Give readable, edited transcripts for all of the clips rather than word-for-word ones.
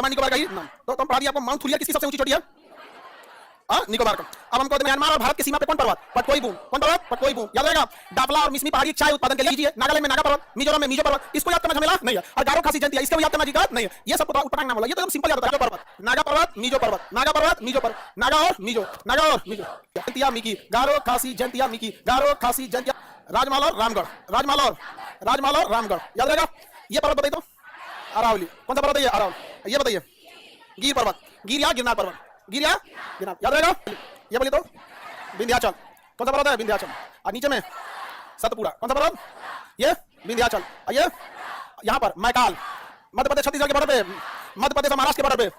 अंडमान निकोबार का ही नाम। तो तुम पढ़ा दिया आपको माउंट थुलिया किसकी सबसे ऊंची चोटी है? निकोबार का। अब हमको म्यांमार और भारत की सीमा पे कौन पर्वत? पटकोई बूम। कौन पर्वत? पटकोई बूम। याद रहेगा। डापला और मिसमी पहाड़ी चाय उत्पादन के लिए लीजिए। नागालैंड में नागा पर्वत, मिजोरम में मिजो पर्वत। इसको याद करना झमेला नहीं है। और गारो खासी जयंती इसको याद करना जी नहीं है। ये सब उटपटांग नाम होला। ये तो एकदम सिंपल याद होता है। पर्वत, नागा पर्वत, मिजो पर्वत, नागा पर्वत, मिजो पर्वत, नागा और मिजो, नागा और मिजो। जयंतिया मिकी, गारो खासी जयंतिया मिकी, गारो खासी जयंतिया। राजमाल और रामगढ़, राजमाल और रामगढ़। याद रहेगा। ये पर्वत बताइए तो। अरावली। कौन सा पर्वत है ये? अरावली। ये बताइए। गिर पर्वत, गिर या गिरनार पर्वत, गिर या गिरनार। याद रहेगा। ये बोलिए तो। विंध्याचल। कौन सा पर्वत है? विंध्याचल। और नीचे में सतपुड़ा। कौन सा पर्वत? ये विंध्याचल। ये यहाँ पर मैकाल, मध्य प्रदेश छत्तीसगढ़ के बॉर्डर पे, मध्य प्रदेश महाराष्ट्र के बॉर्डर पे,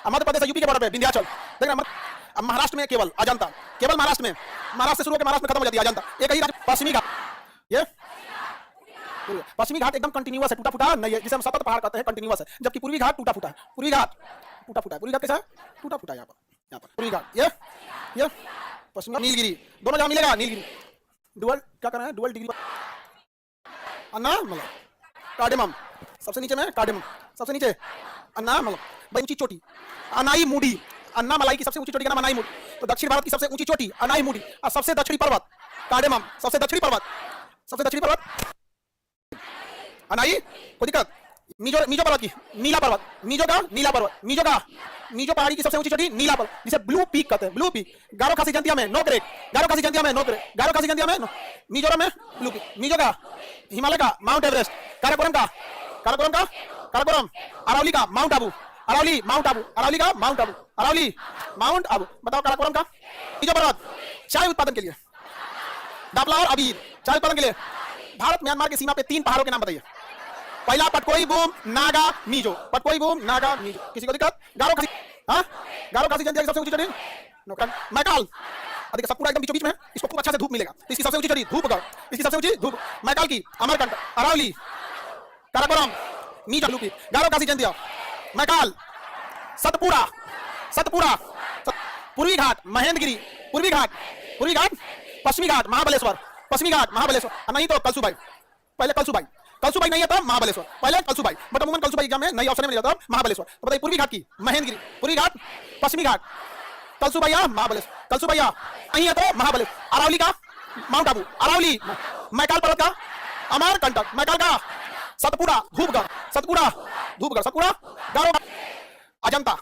मध्य प्रदेश यूपी के बॉर्डर पे विंध्याचल। देखना महाराष्ट्र में केवल अजंता, केवल महाराष्ट्र में, महाराष्ट्र से शुरू होकर महाराष्ट्र में खत्म हो जाती है अजंता। एक ही पश्चिमी घाट। ये पश्चिमी घाट एकदम कंटिन्यूअस है, टूटा फूटा नहीं है, जिसे हम सतत पहाड़ कहते हैं, कंटिन्यूअस है। जबकि पूर्वी घाट टूटा फूटा है। पूर्वी घाट टूटा फूटा है। पूर्वी घाट कैसा है? टूटा फूटा है। यहाँ पर पूर्वी घाट। ये पश्चिमी नीलगिरी। दोनों जगह मिलेगा। नीलगिरी डुअल क्या करना है? डुअल डिग्री अन्ना मतलब कार्डेमम। सबसे नीचे में कार्डेमम, सबसे नीचे अन्ना मतलब बड़ी ऊंची चोटी अनाई मुडी। अन्ना मलाई की सबसे ऊंची चोटी का नाम अनाई मुडी। तो दक्षिण भारत की सबसे ऊंची चोटी अनाई मुडी और सबसे दक्षिणी पर्वत कार्डेमम। सबसे दक्षिणी पर्वत अनाई। कोई दिक्कत? मिजो पर्वत की नीला पर्वत, मिजो का नीला पर्वत, मिजो पहाड़ी की सबसे ऊंची चोटी नीला पर्वत, जिसे ब्लू पीक कहते हैं। Blue peak. गारो खासी जयंतिया में नो ग्रेड, गारो खासी जयंतिया में नो ग्रेड, गारो खासी जयंतिया में नो। मिजोरम में ब्लू पीक, मिजो का हिमालय का माउंट एवरेस्ट, काराकोरम का काराकोरम, अरावली का माउंट आबू, अरावली माउंट आबू, अरावली का माउंट आबू, अरावली माउंट आबू। बताओ काराकोरम का मिजो पर्वत चाय उत्पादन के लिए, डापला और अबीर चाय उत्पादन के लिए। भारत म्यांमार की सीमा पे 3 पहाड़ों के नाम बताइए। पहला पटकोई बूम, नागा मिजो, पटकोई बूम, नागा मिजो। किसी को दिक्कत? गारो खासी, गारो खासी जयंतिया की सबसे ऊंची चोटी मैकाल। अधिक सब पूरा एकदम बीचों बीच में है। इसको खूब अच्छा से धूप मिलेगा। इसकी सबसे ऊंची चोटी धूपगढ़, इसकी सबसे ऊंची धूप मैकाल की, अमरकंटक, अरावली, काराकोरम, मिजो, लुपी, गारो खासी जयंतिया, मैकाल, सतपुड़ा, पूर्वी घाट महेंद्रगिरी, पूर्वी घाट, पश्चिमी घाट महाबलेश्वर, पश्चिमी घाट महाबलेश्वर। नहीं तो कलसुबाई, पहले कलसुबाई नहीं है तो महाबलेश्वर, पहले कलसुबाई। बट अमूमन कलसुबाई एग्जाम में नई ऑप्शन में मिल जाता है महाबलेश्वर। तो बताइए पूर्वी घाट की महेंद्रगिरी, पूर्वी घाट, पश्चिमी घाट, कलसुबाई महाबलेश्वर, कलसुबाई नहीं है तो महाबलेश्वर। अरावली का माउंट आबू, अरावली मैकाल पर्वत का अमरकंटक, मैकाल का सतपुड़ा धूपगढ़, गारो अजंता,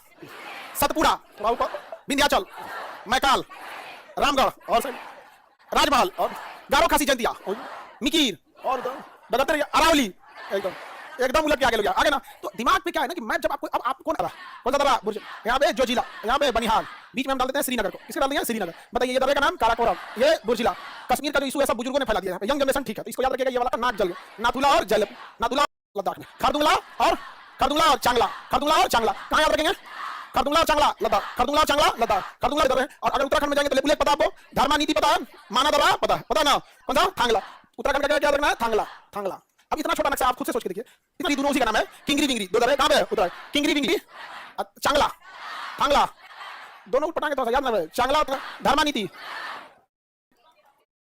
सतपुड़ा, विंध्याचल, मैकाल, रामगढ़ और राजमहल और गारो खासी जयंतिया, मिकीर और अरावली। एकदम उलट के आगे आगे ना। तो दिमाग पे क्या है ना कि मैं जब आपको अब आप कौन सा दर्रा बुर्ज, यहाँ पे जोजिला, यहाँ पे बनिहाल, बीच में हम डाल देते हैं श्रीनगर को। किसके डाल देंगे? श्रीनगर। बताइए ये दर्रे का नाम काराकोरम, ये बुर्जिला। कश्मीर का जो इशू है सब बुजुर्गों ने फैला दिया है। यंग जनरेशन ठीक है तो इसको याद रखिएगा। ये वाला नाक जल गया। नाथुला और लद्दाख में, खारदुंगला और चांगला, कहाँ याद रखेंगे? खारदुंगला और चांगला लद्दाख, खारदुंगला इधर है। और अगर उत्तराखंड में जाएंगे तो लेपुलेख पता आपको, धर्मा नीति पता है, माना दर्रा पता ना, कौन सा? थांगला। उत्तराखंड का क्या याद रखना है? थांगला। अब इतना छोटा नक्शा आप खुद से सोच के देखिए। इतना दूर उसी का नाम है किंगरी विंगरी। दो दर्रे कहाँ पे? उत्तराखंड, किंगरी विंगरी, चांगला, थांगला, दोनों पटांगे तो याद ना रहे। चांगला धर्मा नीति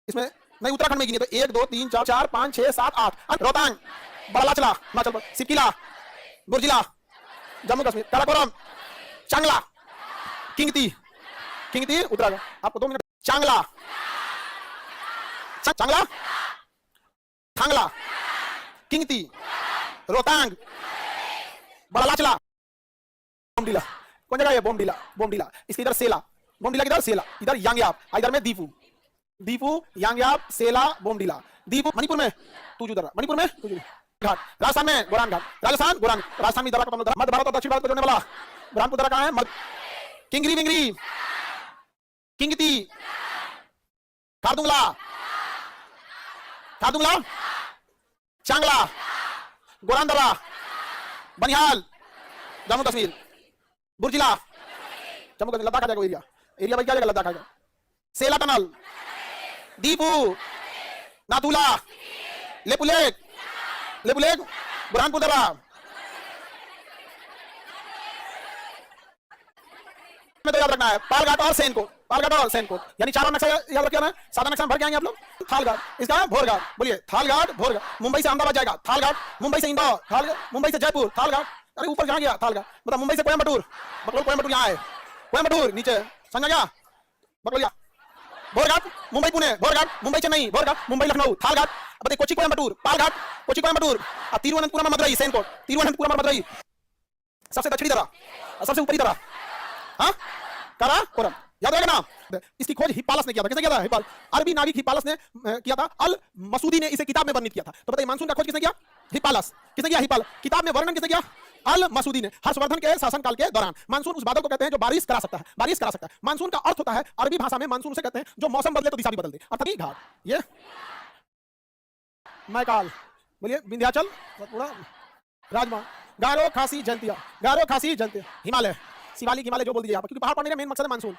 इसमें नहीं, उत्तराखंड में गिने तो 1 2 3 4 5 6 7 8। रोहतांग, बड़ालाचला हिमाचल प्रदेश, सिपकिला, बुर्जिला जम्मू कश्मीर, काराकोरम, चांगला, किंगती उत्तराखंड। आपको 2 मिनट। चांगला, थांगला, किंगती, रोहतांग, बड़ालाचला, बोमडीला। कौन जगह है? बोमडीला। इसके इधर सेला, बोमडीला किधर? सेला, इधर यांगयाप, इधर में दीपू, यांगयाप, सेला, बोमडीला, दीपू। मणिपुर में तुजू घाट, राजस्थान में गोरान घाट, राजस्थान में दर्रा, मध्य भारत और दक्षिण भारत को जोड़ने वाला बुरहानपुर दर्रा कहाँ है? किंगरी विंगरी, किंगती, खारदुंगला, चांगला, गोरान दर्रा, बनिहाल जम्मू कश्मीर, बुर्जिला जम्मू कश्मीर, लद्दाख आ जाएगा एरिया भाई, क्या जाएगा? लद्दाख आ जाएगा। सेला टनल, दीपू, नाथुला, लेपुलेख, बुरहानपुर दर्रा में तो याद रखना है पालघाट और सैनकोट, यानी 4 नक्शा याद रखिए ना। सादा नक्शा में भर के आएंगे आप लोग। थालघाट, इसका भोरघाट, बोलिए थालघाट, भोरघाट। मुंबई से अहमदाबाद जाएगा थालघाट, मुंबई से इंदौर थालघाट, मुंबई से जयपुर थालघाट, अरे ऊपर जहाँ गया थाल का, मतलब मुंबई से कोयम्बटूर, बकलोल कोयम्बटूर यहाँ है, कोयम्बटूर नीचे समझा गया, बकलोलिया, भोरघाट मुंबई पुणे, भोरघाट मुंबई चेन्नई, भोरघाट मुंबई लखनऊ, थालघाट बताइए कोची कोयम्बटूर, पालघाट कोची कोयम्बटूर, तिरुवनंतपुरम मदुरई, सैनकोट तिरुवनंतपुरम मदुरई, सबसे दक्षिणी तरह, सबसे ऊपरी तरह, हाँ काराकोरम, याद रहेगा ना। इसकी खोज हिप्पालस ने किया था। किसने किया था? हिप्पाल, अरबी नाविक हिप्पालस ने किया था। अल मसूदी ने इसे किताब में वर्णित किया था। तो बताइए मानसून का खोज किसने किया? हिप्पालस। किसने किया? हिप्पाल। किताब में वर्णन किसने किया? अल मसूदी ने। हर्षवर्धन के शासनकाल के दौरान। मानसून उस बादल को कहते हैं जो बारिश करा सकता है, बारिश करा सकता है। मानसून का अर्थ होता है अरबी भाषा में, मानसून से कहते हैं जो मौसम बदले तो दिशा भी बदल दे, अर्थात घाट। ये मैकाल, बोलिए विंध्याचल, राजमा, गारो खासी जयंतिया, गारो खासी जयंतिया, हिमालय, शिवालिक हिमालय जो बोल दीजिए आप, क्योंकि पहाड़ पढ़ने का मेन मकसद है मानसून।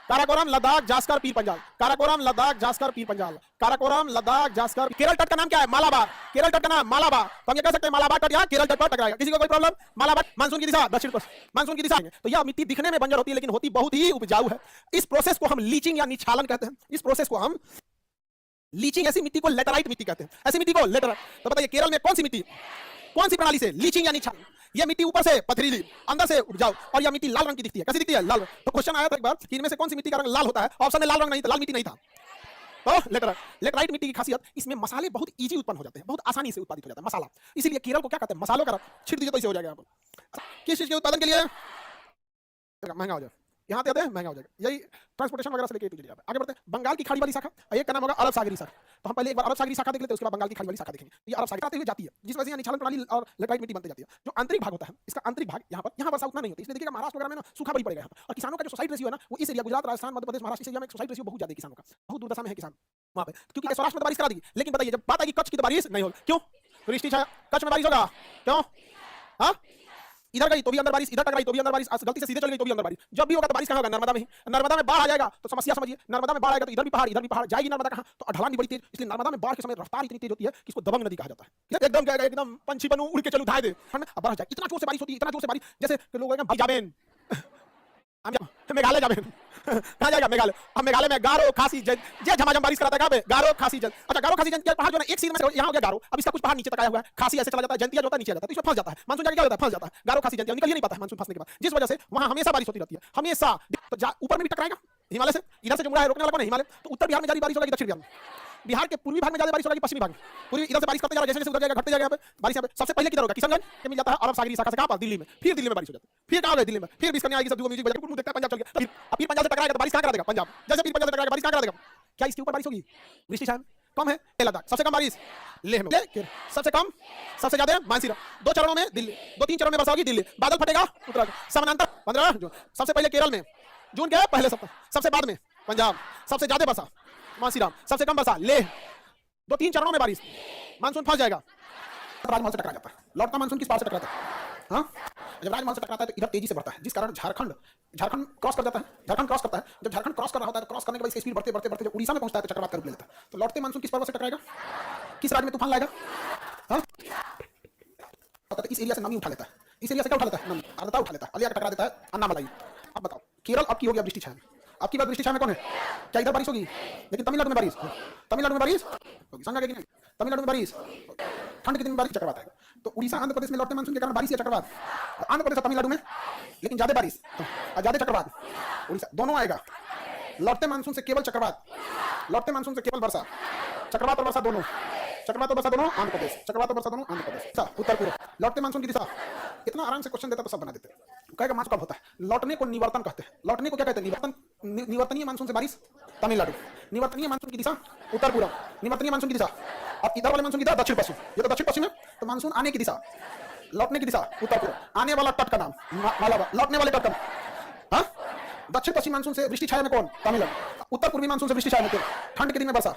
काराकोरम, लद्दाख, जास्कर, पीर पंजाल, काराकोरम, लद्दाख, जास्कर, पीर पंजाल, काराकोरम, लद्दाख, जास्कर। केरल तट का नाम क्या है? मालाबार। केरल तट का नाम मालाबार। तो हम ये कह सकते हैं मालाबार तट यहाँ केरल तट पर टकराएगा। किसी को कोई प्रॉब्लम? मालाबार मानसून की दिशा दक्षिण पश्चिम, मानसून की दिशा। तो यह मिट्टी दिखने में बंजर होती है लेकिन होती बहुत ही उपजाऊ है। इस प्रोसेस को हम लीचिंग या निछालन कहते हैं। इस प्रोसेस को हम लीचिंग, ऐसी मिट्टी को लेटराइट मिट्टी कहते हैं, ऐसी मिट्टी को लेटराइट। तो बताइए केरल में कौन सी मिट्टी, कौन सी प्रणाली से लीचिंग या निछालन? ये मिट्टी ऊपर से पथरीली, अंदर से उपजाऊ, और यह मिट्टी लाल रंग की दिखती है। कैसी दिखती है? लाल। तो क्वेश्चन आया था एक बार कि इनमें से कौन सी मिट्टी का रंग लाल होता है? ऑप्शन में लाल रंग नहीं था, लाल मिट्टी नहीं था। तो लेटराइट, लेटराइट मिट्टी की खासियत, इसमें मसाले बहुत इजी उत्पन्न हो जाते हैं, बहुत आसानी से उत्पादित हो जाता है मसाला। इसीलिए केरल को क्या कहते हैं? मसालों का छिड़ दीजिए तो इसे हो जाएगा। किस चीज के उत्पादन के लिए महंगा हो जाए, यहाँ आते हैं महंगा हो जाएगा। यही ट्रांसपोर्टेशन वगैरह से लेके आगे बढ़ते हैं। बंगाल की खाड़ी वाली शाखा, एक का नाम होगा अरब सागरी शाखा। तो हम पहले एक बार अरब सागरी शाखा देख लेते हैं, उसके बाद बंगाल की खाड़ी वाली शाखा देखेंगे। ये अरब सागरी आते हुए जाती है, जिस वजह से निछालन प्रणाली और लेटराइट मिट्टी बनती जाती है। जो आंतरिक भाग होता है, इसका आंतरिक भाग यहाँ वर्षा उतना नहीं होती, इसलिए देखिएगा महाराष्ट्र वगैरह में ना सूखा बड़ी पड़ेगा यहाँ पर। और किसानों का जो सोसाइटी रेशियो है ना, वो इस एरिया गुजरात, राजस्थान, मध्य प्रदेश, महाराष्ट्र, इस एरिया में सोसाइटी रेशियो बहुत ज्यादा है किसानों का, बहुत दुर्दशा में है किसान वहाँ पे, क्योंकि सौराष्ट्र में बारिश करा दी। लेकिन बताइए जब बात आएगी कच्छ की तो बारिश नहीं होगी। क्यों? वृष्टि छाया, कच्छ में बारिश होगा क्यों? हाँ, इधर गई तो भी अंदर बारिश, इधर टकराई तो भी अंदर बारिश, गलती से सीधे चल गई तो भी अंदर बारिश। जब भी होगा तो बारिश कहाँ होगा? नर्मदा में ही। नर्मदा में बाढ़ आ जाएगा तो समस्या समझिए, नर्मदा में बाढ़ आएगा तो इधर भी पहाड़ जाएगी नर्मदा कहाँ? तो ढलान भी बड़ी तेज, इसलिए नर्मदा में बाढ़ के समय रफ्तार इतनी तेज होती है कि इसको दबंग नदी कहा जाता है। एकदम क्या एकदम पंछी बनू उड़ के चलू धाए दे, बढ़ जाए। इतना जोर से बारिश होती है, इतना जोर से बारिश, जैसे लोग भाई जाबेन मेघालय जाबेन कहाँ जाएगा? मेघालय। अब मेघालय में गारो खासी जन जे झमाझम बारिश कराता है। कहाँ पे? गारो खासी जन। अच्छा, गारो खासी जन के पहाड़ जो है एक सीन में यहाँ हो गया गारो, अब इसका कुछ पहाड़ नीचे तक आया हुआ है, खासी ऐसे चला जाता है, जंतिया जो होता है नीचे आ जाता है, तो इसमें फंस जाता है। मानसून जाके क्या होता है? फंस जाता है। गारो खासी जंतिया निकल ही नहीं पाता है मानसून फंसने के बाद, जिस वजह से वहाँ हमेशा बारिश होती रहती है, हमेशा। तो ऊपर में भी टकराएगा हिमालय से, इधर से जो मुड़ा है रोकने वाला कौन है? हिमालय। तो उत्तर बिहार में ज्यादा बारिश होगी, दक्षिण बिहार में, बिहार के पूर्वी भाग में ज्यादा बारिश होगी, पश्चिमी भाग में। पूर्वी इधर से बारिश करते जा रहा है, जैसे जैसे उधर जाएगा घटते जाएगा यहाँ पे बारिश। यहाँ पे सबसे पहले किधर होगा? किशनगंज के मिल जाता है अरब सागरी शाखा से, कहाँ पर? दिल्ली में। फिर दिल्ली में बारिश हो जाती है, फिर कहाँ गए? दिल्ली में। फिर बीच करने आएगी, सब जो म्यूजिक बजा के देखता है पंजाब चल गया, फिर पंजाब से टकराएगा तो बारिश कहाँ करा देगा? पंजाब। जैसे फिर पंजाब से टकराएगा बारिश कहाँ करा देगा? क्या इसके ऊपर बारिश होगी? वृष्टि शायद कम है लद्दाख, सबसे कम बारिश लेह में, सबसे कम सबसे ज्यादा मानसीरा। 2 चरणों में दिल्ली, 2-3 चरणों में वर्षा होगी दिल्ली, बादल फटेगा उत्तराखंड, समानांतर 15 जून। सबसे पहले केरल में जून के पहले सप्ताह, सबसे बाद में पंजाब, सबसे ज्यादा वर्षा मानसीराम, सबसे कम वर्षा लेह। 2-3 चरणों में बारिश, मानसून फंस जाएगा। राजमहल से टकरा जाता है। लौटता मानसून किस पार से टकराता है? हाँ, जब राजमहल से टकराता है तो इधर तेजी से बढ़ता है, जिस कारण झारखंड क्रॉस कर जाता है, झारखंड क्रॉस करता है। जब झारखंड क्रॉस कर रहा होता है तो क्रॉस करने के बाद इसकी स्पीड बढ़ते बढ़ते बढ़ते जब उड़ीसा में पहुंचता है तो चक्रवात का रूप ले लेता है। तो लौटते मानसून किस पर्वत से टकराएगा? किस राज्य में तूफान लाएगा? हाँ, इस एरिया से नमी उठा लेता है, इस एरिया से क्या उठा लेता है? नमी, आर्द्रता उठा लेता है, अलिया टकरा देता है अन्नामलाई। अब बताओ, केरल अब की हो गया वृष्टि छाया, अब की बात वृष्टि छाया में कौन है? क्या इधर बारिश होगी? लेकिन तमिलनाडु में बारिश, तमिलनाडु में बारिश होगी, समझा कि नहीं? तमिलनाडु में बारिश, ठंड के दिन में बारिश, चक्रवात आएगा। तो उड़ीसा आंध्र प्रदेश में लौटते मानसून के कारण बारिश या चक्रवात? आंध्र प्रदेश और तमिलनाडु में लेकिन ज्यादा बारिश और ज्यादा चक्रवात, उड़ीसा दोनों आएगा। लौटते मानसून से केवल चक्रवात, लौटते मानसून से केवल वर्षा, चक्रवात और वर्षा दोनों, चक्रवात और वर्षा दोनों आंध्र प्रदेश, चक्रवात और वर्षा दोनों आंध्र प्रदेश। उत्तर पूर्व लौटते मानसून की दिशा, इतना आराम से क्वेश्चन देता तो सब बना देते। कहेगा मानसून कब होता है? लौटने को निवर्तन कहते हैं। लौटने को क्या कहते हैं? निवर्तन। निवर्तनीय मानसून से बारिश तमिलनाडु, निवर्तनीय मानसून की दिशा उत्तर पूर्व, निवर्तनीय मानसून की दिशा। अब इधर वाले मानसून की दिशा दक्षिण पश्चिम, ये तो दक्षिण पश्चिम है। तो मानसून आने की दिशा, लौटने की दिशा उत्तर पूर्व, आने वाला तट का नाम मालाबार, लौटने वाले तट का नाम। हाँ, दक्षिण पश्चिम मानसून से वृष्टि छाया में कौन? तमिलनाडु। उत्तर पूर्वी मानसून से वृष्टि छाया में कौन? ठंड के दिन में वर्षा।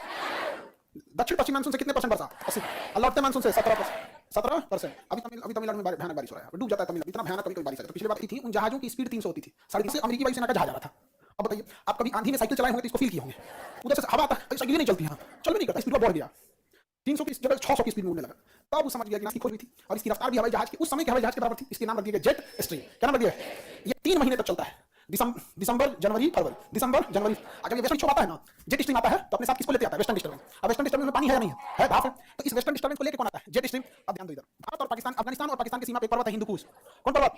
दक्षिण पश्चिम मानसून से कितने परसेंट वर्षा? 80। लौटते मानसून से 17%। अभी तमिलनाडु में भयानक बारिश हो रहा है, डूब जाता है तमिलनाडु, इतना भयानक कभी बारिश है। तो पिछली बार थी उन जहाजों की स्पीड 300 होती थी, 3.5 से अमेरिकी वायुसेना का जहाज आ रहा था। अब बताइए, आप कभी आंधी में साइकिल चलाए होंगे तो इसको फील किए होंगे, उधर से हवा आता है, साइकिल नहीं चलती है, चल भी नहीं करता, स्पीड बढ़ गया, 300 की जगह 600 की स्पीड में उड़ने लगा। तब वो समझ गया कि इसकी खोज हुई थी और इसकी रफ्तार भी हवाई जहाज की उस समय के हवाई जहाज के बराबर थी। इसके नाम रख दिया गया जेट स्ट्रीम। क्या नाम रख दिया? ये 3 महीने तक चलता है, दिसंबर जनवरी फरवरी, दिसंबर जनवरी। जब ये वेस्टर्न डिस्टर्ब आता है ना, जेट स्ट्रीम आता है तो अपने साथ किसको लेते आता है? Western disturbance. अब वेस्टर्न डिस्टर्बेंस में पानी है या नहीं है? भाप है। तो इस वेस्टर्न डिस्टर्बेंस को लेके कौन आता है? Jet stream. अब ध्यान दो इधर, भारत और पाकिस्तान, अफगानिस्तान और पाकिस्तान की सीमा पे एक पर्वत है हिंदू कुश। कौन पर्वत?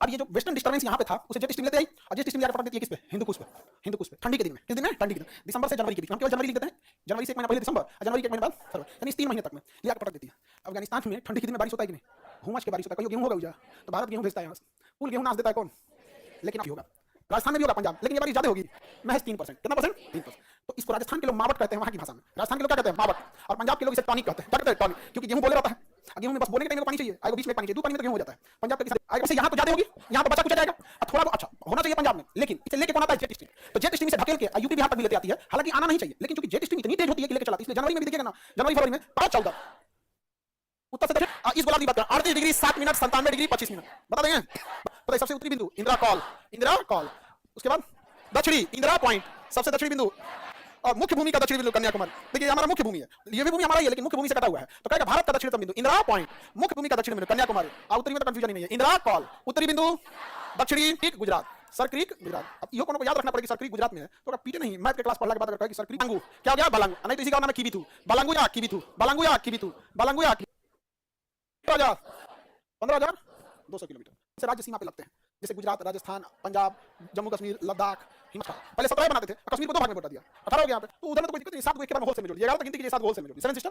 अब ये जो वेस्टर्न डिस्टर्बेंस यहाँ पे था उसे जेट स्ट्रीम लेते आई और जेट स्ट्रीम लेकर पटक देती है किस पे? हिंदू कुश पे। हिंदू कुश पे ठंडी के दिन में, किस दिन में? ठंडी के दिन, दिसंबर से जनवरी के बीच। हम केवल जनवरी लिख देते हैं, जनवरी से एक महीना पहले दिसंबर, जनवरी के एक महीने बाद फरवरी, यानी इस 3 महीने तक में लिया पटक देती है। अफगानिस्तान में ठंडी के दिन में बारिश होता है कि नहीं? हुमस के बारिश होता है, कहीं गेहूं होगा उजा तो भारत गेहूं भेजता है यहाँ से, कुल गेहूं नाच देता है कौन? लेकिन अब होगा राजस्थान में भी होगा, पंजाब, लेकिन ये बारिश ज्यादा होगी, महज 3%। कितना परसेंट? 3%। तो इसको राजस्थान के लोग मावट कहते हैं, वहां की भाषा में। राजस्थान के लोग क्या कहते हैं? मावट। और पंजाब के लोग इसे टॉनिक कहते हैं। क्या कहते हैं? टॉनिक, क्योंकि गेहूं बोले रहता है, गेहूं में बस बोलने के टाइम में पानी चाहिए, आगे बीच में पानी चाहिए, 2 पानी में तो गेहूं हो जाता है। पंजाब के आगे से यहाँ तो ज्यादा होगी, यहाँ तो बचा कुछ जाएगा, थोड़ा अच्छा होना चाहिए पंजाब में, लेकिन इसे लेके कौन आता है? Jet stream. तो जेट स्ट्रीम से ढकेल के यूपी बिहार तक भी लेते आती है, हालांकि आना नहीं चाहिए, लेकिन क्योंकि जेट स्ट्रीम इतनी तेज होती है कि लेके चलाती है, इसलिए जनवरी में भी देखिएगा ना, जनवरी फरवरी में 5-14 उत्तर से दक्षिण इस गोलार्ध की बात करें, 38 डिग्री 7 मिनट 97 डिग्री 25 मिनट बता देंगे। बताइए सबसे उत्तरी बिंदु इंदिरा कॉल, इंदिरा कॉल। उसके बाद दक्षिणी इंदिरा पॉइंट, सबसे दक्षिणी बिंदु। और मुख्य भूमि का दक्षिणी बिंदु कन्याकुमारी। देखिए हमारा मुख्य भूमि है, ये भी भूमि हमारा ही है, लेकिन मुख्य भूमि से कटा हुआ है, तो कहेगा भारत का दक्षिणतम बिंदु इंदिरा पॉइंट, मुख्य भूमि का दक्षिणी बिंदु कन्याकुमारी। और उत्तरी में तो कंफ्यूजन ही नहीं है, इंदिरा कॉल। उत्तरी बिंदु दक्षिणी creek Gujarat, sir creek Gujarat. अब यो को याद रखना पड़ेगा, सर क्रीक गुजरात में है, तो पीटे नहीं, मैथ के क्लास पढ़ने के बाद अगर कहे कि सर क्रीक बालांगू, क्या हो गया? बालांगू, नहीं तो इसी का नाम है कीवीथू, बालांगू या कीवीथू, बालांगू या कीवीथू, बालांगू या 15,200 किलोमीटर से राज्य सीमा पे लगते हैं, जैसे गुजरात, राजस्थान, पंजाब, जम्मू कश्मीर, लद्दाख, हिमाचल। पहले 17 बनाते थे, कश्मीर को 2 भाग में बटा दिया, 18 हो गया यहाँ पे। तो उधर में तो कोई दिक्कत नहीं, 7 को एक के बाद होल से में जोड़ दिया, 11 तक गिनती के लिए 7 होल से में जोड़ दिया, 7 सिस्टर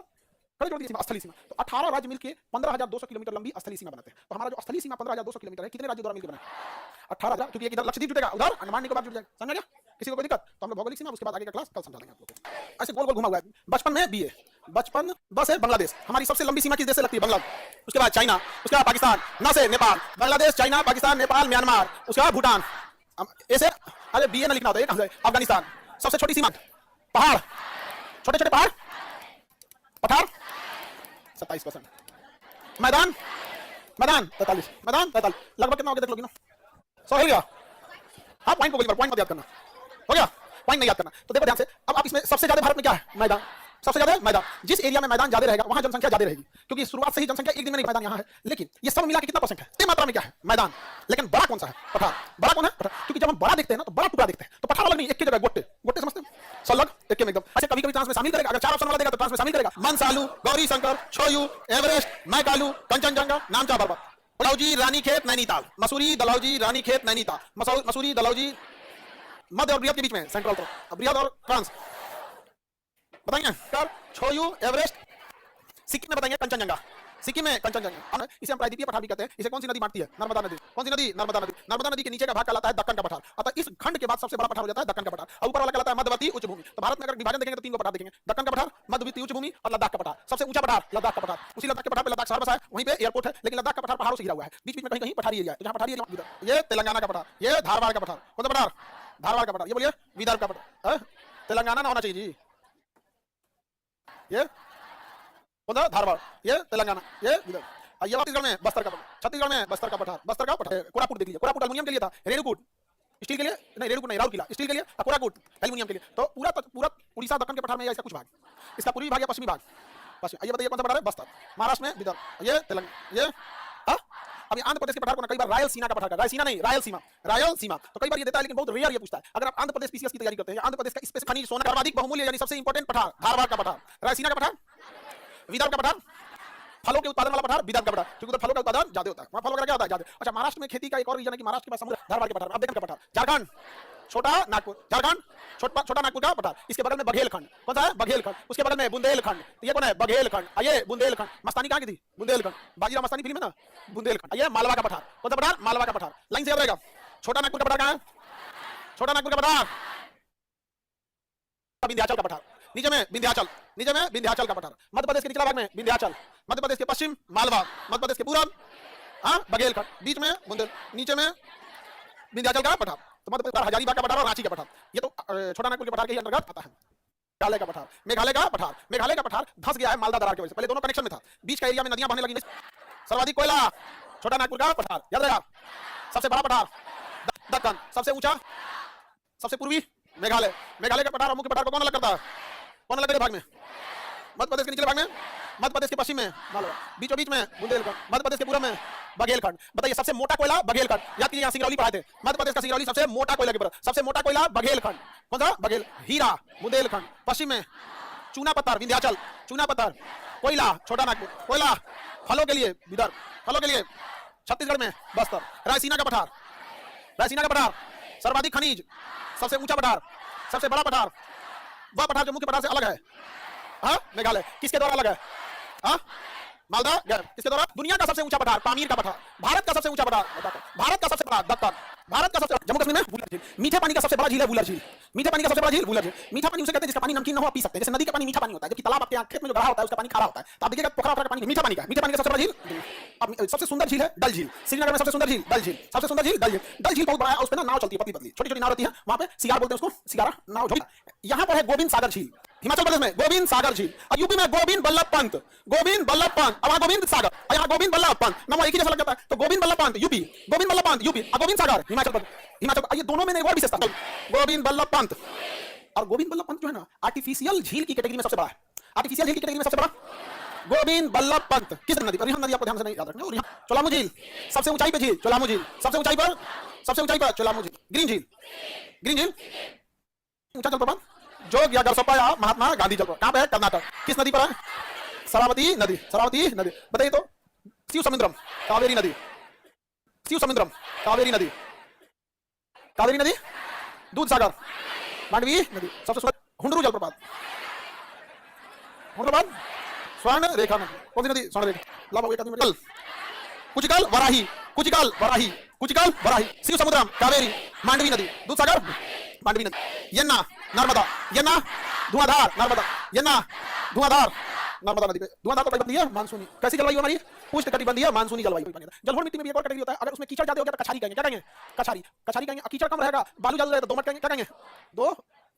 खड़े जोड़ दिए, स्थलीय सीमा। तो 18 राज्य मिलकर 15,200 किलोमीटर लंबी स्थलीय सीमा बनाते हैं। तो हमारा जो स्थलीय सीमा 15,200 किलोमीटर है, कितने राज्यों द्वारा मिलकर बना? 18,000, क्योंकि इधर लक्षद्वीप जुटेगा, उधर अंडमान निकोबार जुट जाएगा, समझ गया? किसी को कोई दिक्कत? तो हम लोग भौगोलिक सीमा उसके बाद आगे का क्लास कल समझा देंगे आप लोगों को। ऐसे गोल गोल घुमा हुआ है। बचपन में बीए, बचपन बस है बांग्लादेश, हमारी सबसे लंबी सीमा किस देश से लगती है? बांग्लादेश। उसके बाद चाइना, उसके बाद पाकिस्तान, ना से नेपाल, बांग्लादेश, चाइना, पाकिस्तान, नेपाल, म्यांमार, उसके बाद भूटान। ऐसे अरे बीए ना लिखना होता है, कहां से? अफगानिस्तान। सबसे छोटी सीमा पहाड़, छोटे छोटे पहाड़, पठार 27%, मैदान मैदान 43, मैदान 43, लगभग कितना हो गया देख लोगे ना? 100 हो गया। हाँ पॉइंट को पॉइंट मत याद करना, हो गया? पॉइंट नहीं याद करना। तो देखो ध्यान से, अब आप इसमें सबसे ज्यादा भारत में क्या है? मैदान, सबसे ज्यादा मैदान। जिस एरिया में मैदान ज्यादा रहेगा वहां जनसंख्या ज्यादा रहेगी, क्योंकि शुरुआत से ही जनसंख्या एक दिन में नहीं, मैदान यहाँ है, लेकिन ये सब मिला के कितना परसेंट है? इतनी मात्रा में क्या है? मैदान। लेकिन बड़ा कौन सा है? पठार। बड़ा कौन है? पठार। क्योंकि जब हम बड़ा देखते हैं ना तो बड़ा टुकड़ा देखते हैं, तो पठार अलग नहीं, एक की जगह गोटे, गोटे समझते हैं? सलग एक के में एकदम। अच्छा कभी कभी ट्रांस में शामिल करेगा, अगर 4 ऑप्शन वाला देगा तो ट्रांस में शामिल करेगा। मनसालू, गौरी शंकर, छोयू, एवरेस्ट, मैकालू, कंचनजंगा, नामचा पर्वत, डलहौजी, रानीखेत, नैनीताल, मसूरी, डलहौजी, रानीखेत, नैनीताल, मसूरी, डलहौजी, मध्य और बृहद के बीच में सेंट्रल, तो बृहद और ट्रांस बताएंगे। छोयू, एवरेस्ट, सिक्किम में बताएंगे कंचनजंगा, सिक्किम में कंचनजंगा। इसे हम प्रायद्वीपीय पठार भी कहते हैं। इसे कौन सी नदी बांटती है? नर्मदा नदी। कौन सी नदी? नर्मदा नदी। नर्मदा नदी के नीचे का भाग कहलाता है दक्कन का पठार। अतः इस खंड के बाद सबसे बड़ा पठार हो जाता है दक्कन का पठार, और ऊपर वाला कहलाता है मध्यवर्ती उच्च भूमि। तो भारत में अगर विभाजन देखेंगे तो 3 को पठार देखेंगे, दक्कन का पठार, मध्यवर्ती उच्च भूमि और लद्दाख का पठार। सबसे ऊंचा पठार लद्दाख का पठार। उसी लद्दाख के पठार पे लद्दाख शहर बसा है, वहीं पे एयरपोर्ट है, लेकिन लद्दाख का पठार पहाड़ों से घिरा हुआ है, बीच बीच में कहीं कहीं पठारी एरिया है। तो जहां पठारी एरिया, ये तेलंगाना का पठार, ये धारवाड़ का पठार। कौन सा पठार? धारवाड़ का पठार। ये बोलिए विदर्भ का पठार। तेलंगाना ना होना चाहिए जी, ये कौन सा? धारवाड़, ये तेलंगाना, ये विदर्भ। ये छत्तीसगढ़ में बस्तर का पठार, छत्तीसगढ़ में बस्तर का पठार, बस्तर का पठार। कोरापुट देख लीजिए, कोरापुट एल्युमिनियम के लिए था, रेणुकूट स्टील के लिए नहीं, रेणुकूट नहीं, राउरकेला स्टील के लिए, कोरापुट एल्युमिनियम के लिए। तो पूरा उड़ीसा दक्कन के पठार में इसका कुछ भाग, इसका पूर्वी भाग या पश्चिमी भाग, पश्चिम। ये बताइए कौन सा पठार है? बस्तर। महाराष्ट्र में विदर्भ, ये तेलंगाना, ये अभी आंध्र प्रदेश के पठार को ना कई बार रायलसीमा का पठार का, रायसीना नहीं रायलसीमा, रायलसीमा। तो कई बार ये देता है, लेकिन बहुत रेयर ये पूछता है। अगर आप आंध्र प्रदेश पीसीएस की तैयारी करते हैं, आंध्र प्रदेश का स्पेशल खनिज सोना सर्वाधिक बहुमूल्य यानी सबसे इंपॉर्टेंट पठार धारवाड़ का पठार, रायसीना का पठार, विदर्भ का पठार, फलों के उत्पादन वाला पठार विदर्भ का पठार, क्योंकि फलों का उत्पादन ज्यादा होता है, वहां फलों का क्या होता है? ज्यादा। अच्छा महाराष्ट्र में खेती का एक और रीजन है कि महाराष्ट्र के पास समुद्र, धारवाड़ के पठार। अब देखिए पठार, झारखंड छोटा नागपुर, झारखंड छोटा नागपुर का पठार, इसके बगल में बघेलखंड। कौन सा है? बघेलखंड। उसके बगल में बुंदेलखंड, ये कौन है? बघेलखंड। ये बुंदेलखंड। मस्तानी कहां की थी? बुंदेलखंड, बाजीराव मस्तानी फिल्म है ना, बुंदेलखंड। ये मालवा का पठार। कौन सा पठार? मालवा का पठार। लाइन से याद रहेगा। छोटा नागपुर का पठार कहां है? छोटा नागपुर का पठार विंध्याचल का पठार, नीचे में विंध्याचल, नीचे में विंध्याचल का पठार। मध्य प्रदेश के निचला भाग में विंध्याचल, मध्य प्रदेश के पश्चिम मालवा, मध्य प्रदेश के पूरब बघेलखंड, बीच में बुंदेल, नीचे में विंध्याचल का पठार। तो मध्य प्रदेश हजारीबाग का पठार और रांची का पठार, ये तो छोटा नागपुर के पठार के अंतर्गत आता है। मेघालय का पठार, मेघालय का पठार, मेघालय का पठार धंस गया है मालदा दरार की वजह से। पहले दोनों कनेक्शन में था, बीच का एरिया में नदियां बहने लगी। सर्वाधिक कोयला छोटा नागपुर का पठार, याद रहेगा। सबसे बड़ा पठार दक्कन, सबसे ऊंचा, सबसे पूर्वी मेघालय। मेघालय का पठार और मुख्य पठार को कौन अलग करता है? कौन अलग करे भाग में? मध्य प्रदेश के निचले भाग में, मध्य प्रदेश के पश्चिम में मालवा, बीचों बीच में बुंदेलखंड, मध्य प्रदेश के पूर्व में बघेलखंड। बताइए सबसे मोटा कोयला बघेलखंड। याद कीजिए, यहाँ सिंगरौली पढ़ाए थे, मध्य प्रदेश का सिंगरौली सबसे मोटा कोयला के ऊपर, सबसे मोटा कोयला बघेलखंड। कौन सा? बघेल। हीरा बुंदेलखंड। पश्चिम में चूना पत्थर विंध्याचल, चूना पत्थर। कोयला छोटा नागपुर। कोयला फलों के लिए विदर्भ, फलों के लिए छत्तीसगढ़ में बस्तर। रायसीना का पठार, रायसीना का पठार सर्वाधिक खनिज, सबसे ऊंचा पठार, सबसे बड़ा पठार, वह पठार जो मुख्य पठार से अलग है। हाँ, मेघालय किसके द्वारा अलग है? हाँ, मालदा गैर किसके द्वारा? दुनिया का सबसे ऊंचा पठार पामीर का पठार। भारत का सबसे ऊंचा पठार, भारत का सबसे बड़ा दत्तन। भारत का सबसे जम्मू कश्मीर में वुलर झील। मीठे पानी का सबसे बड़ा झील है वुलर झील। मीठे पानी का सबसे बड़ा झील वुलर झील। मीठा पानी उसे कहते हैं जिसका पानी नमकीन न हो पी सकते हैं। जैसे नदी का पानी मीठा पानी होता है, जबकि तालाब आपके खेत में जो गढ़ा होता है उसका पानी खारा होता है। तो आप देखिएगा पोखरा का पानी मीठा पानी का, मीठे पानी का सबसे बड़ा झील। अब सबसे सुंदर झील है डल झील। श्रीनगर में सबसे सुंदर झील डल झील, सबसे सुंदर झील डल झील। डल झील बहुत बड़ा है, उस पे ना नाव चलती है, पतली पतली छोटी छोटी नाव रहती है, वहां पे सिगार बोलते हैं उसको, सिगारा नाव जो। यहाँ पर है गोविंद सागर झील, हिमाचल प्रदेश में गोविंद सागर झील। और यूपी में गोविंद बल्लभ पंत, गोविंद बल्लभ पंत। अब गोविंद सागर, यहाँ गोविंद बल्लभ पंत, नाम एक ही जैसा लग जाता है। तो गोविंद बल्लभ पंत यूपी, गोविंद बल्लभ पंत यूपी, और गोविंद सागर हिमाचल प्रदेश। हिमाचल, ये दोनों में एक और विशेषता, गोविंद बल्लभ पंत और गोविंद बल्लभ पंत जो है ना, आर्टिफिशियल झील की कैटेगरी में सबसे बड़ा है। आर्टिफिशियल झील की कैटेगरी में सबसे बड़ा गोविंद बल्लभ पंत। किस नदी पर? रिहंद नदी, आपको ध्यान से नहीं याद रखना। और यहाँ चोलामू झील सबसे ऊंचाई पे झील, चोलामू झील सबसे ऊंचाई पर, सबसे ऊंचाई पर चोलामू झील। ग्रीन झील, ग्रीन झील ऊंचा जलप्रपात जोग या गरसप्पा या महात्मा गांधी जलप्रपात। कहां पे है? कर्नाटक। किस नदी पर है? शरावती नदी, शरावती नदी। बताइए तो, शिव समुद्रम कावेरी नदी, शिव समुद्रम कावेरी नदी, कावेरी नदी, दूध सागर मांडवी नदी, सबसे सुंदर हुंडरू जलप्रपात, हुंडरू स्वर्ण रेखा नदी। कौन सी नदी? स्वर्ण रेखा। लाभ एक आदमी कुचिकल वराही, कुचिकल वराही, कुचिकल वराही। शिव समुद्रम कावेरी मांडवी नदी, दूध सागर मांडवी नदी। यन्ना नर्मदा, यन्ना धुआंधार नर्मदा, यन्ना धुआंधार नर्मदा नदी पे। धुआंधार तो बनती है मानसूनी। कैसी जलवायु हमारी? उष्णकटिबंधीय मानसूनी जलवायु। जलभूमि मिट्टी में भी एक और कैटेगरी होता है। अगर उसमें कीचड़ ज्यादा हो गया तो कछारी कहेंगे। क्या कहेंगे? कछारी, कछारी कहेंगे। कीचड़ कम रहेगा, बालू ज्यादा रहेगा तो दोमट कहेंगे। क्या कहेंगे?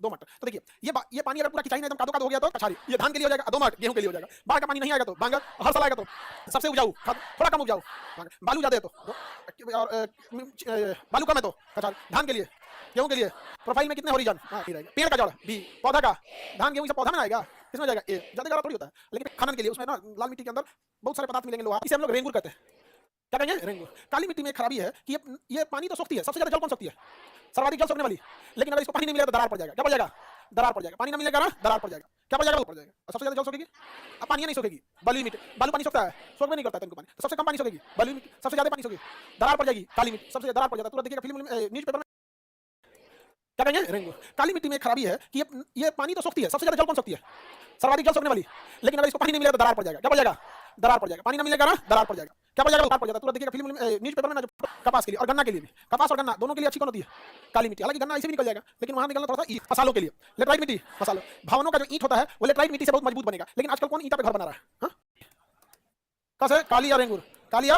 दोमट। तो देखिए, ये पानी अगर पूरा खिंचाई में एकदम कादो कादो हो गया तो कछारी। ये धान के लिए हो जाएगा दोमट, गेहूं के लिए हो जाएगा। बाढ़ का पानी नहीं आएगा तो बांगर, हर साल आएगा तो सबसे उपजाऊ, थोड़ा कम उपजाऊ बालू ज्यादा है तो, और बालू कम है तो कछारी। धान के लिए, गेहूं के लिए प्रोफाइल में कितने होरिजन? पेड़ का जड़ बी, पौधा का धान गेहूं सब पौधा में आएगा, किसमें जाएगा? ए। ज्यादा गाढ़ा थोड़ी होता है, लेकिन खनन के लिए उसमें ना लाल मिट्टी के अंदर बहुत सारे पदार्थ मिलेंगे लोहा, इसे हम लोग रेंगूर कहते हैं। क्या कहेंगे? रेंगूर। काली मिट्टी में खराबी है कि ये पानी तो सोखती है, सबसे ज्यादा जल कौन सोखती है? सर्वाधिक जल सोखने वाली। लेकिन अगर इसको पानी नहीं मिलेगा तो दरार पड़ जाएगा। क्या पड़ जाएगा? दरार पड़ जाएगा। पानी नहीं मिलेगा ना, दरार पड़ जाएगा। क्या पड़ जाएगा? पड़ जाएगा। और सबसे ज्यादा जल सोखेगी? अब पानी नहीं सोखेगी, बलुई मिट्टी। बालू पानी सोखता है, सोख में नहीं करता है पानी, तो सबसे कम पानी सोखेगी बलुई मिट्टी। सबसे ज्यादा पानी सोखेगी, दरार पड़ जाएगी काली मिट्टी, सबसे दरार पड़ जाता है। तुरंत देखिएगा फिल्म न्यूज़पेपर में। क्या कहेंगे? रेंगूर। काली मिट्टी में खराबी है कि ये पानी तो सोखती है, सबसे ज्यादा जल कौन सोखती है? सर्वाधिक जल सोखने वाली। लेकिन अगर इसको पानी नहीं मिलेगा तो दरार पड़ जाएगा। क्या पड़ जाएगा? दरार पड़ जाएगा। पानी नहीं मिलेगा ना, दरार पड़ जाएगा। क्या पड़ जाएगा? दरार पड़ जाता है। तुरंत देखिएगा फिल्म न्यूज़पेपर में ना, जो कपास के लिए और गन्ना के लिए भी, कपास और गन्ना दोनों के लिए अच्छी कौन होती है? काली मिट्टी। हालांकि गन्ना ऐसे भी निकल जाएगा, लेकिन वहां निकलना थोड़ा सा मसालों के लिए लेटराइट मिट्टी, मसालों भवनों का जो ईंट होता है वो लेटराइट मिट्टी से बहुत मजबूत बनेगा। लेकिन आजकल कौन ईंटा पे घर बना रहा है? कैसे? काली या रेंगूर, काली या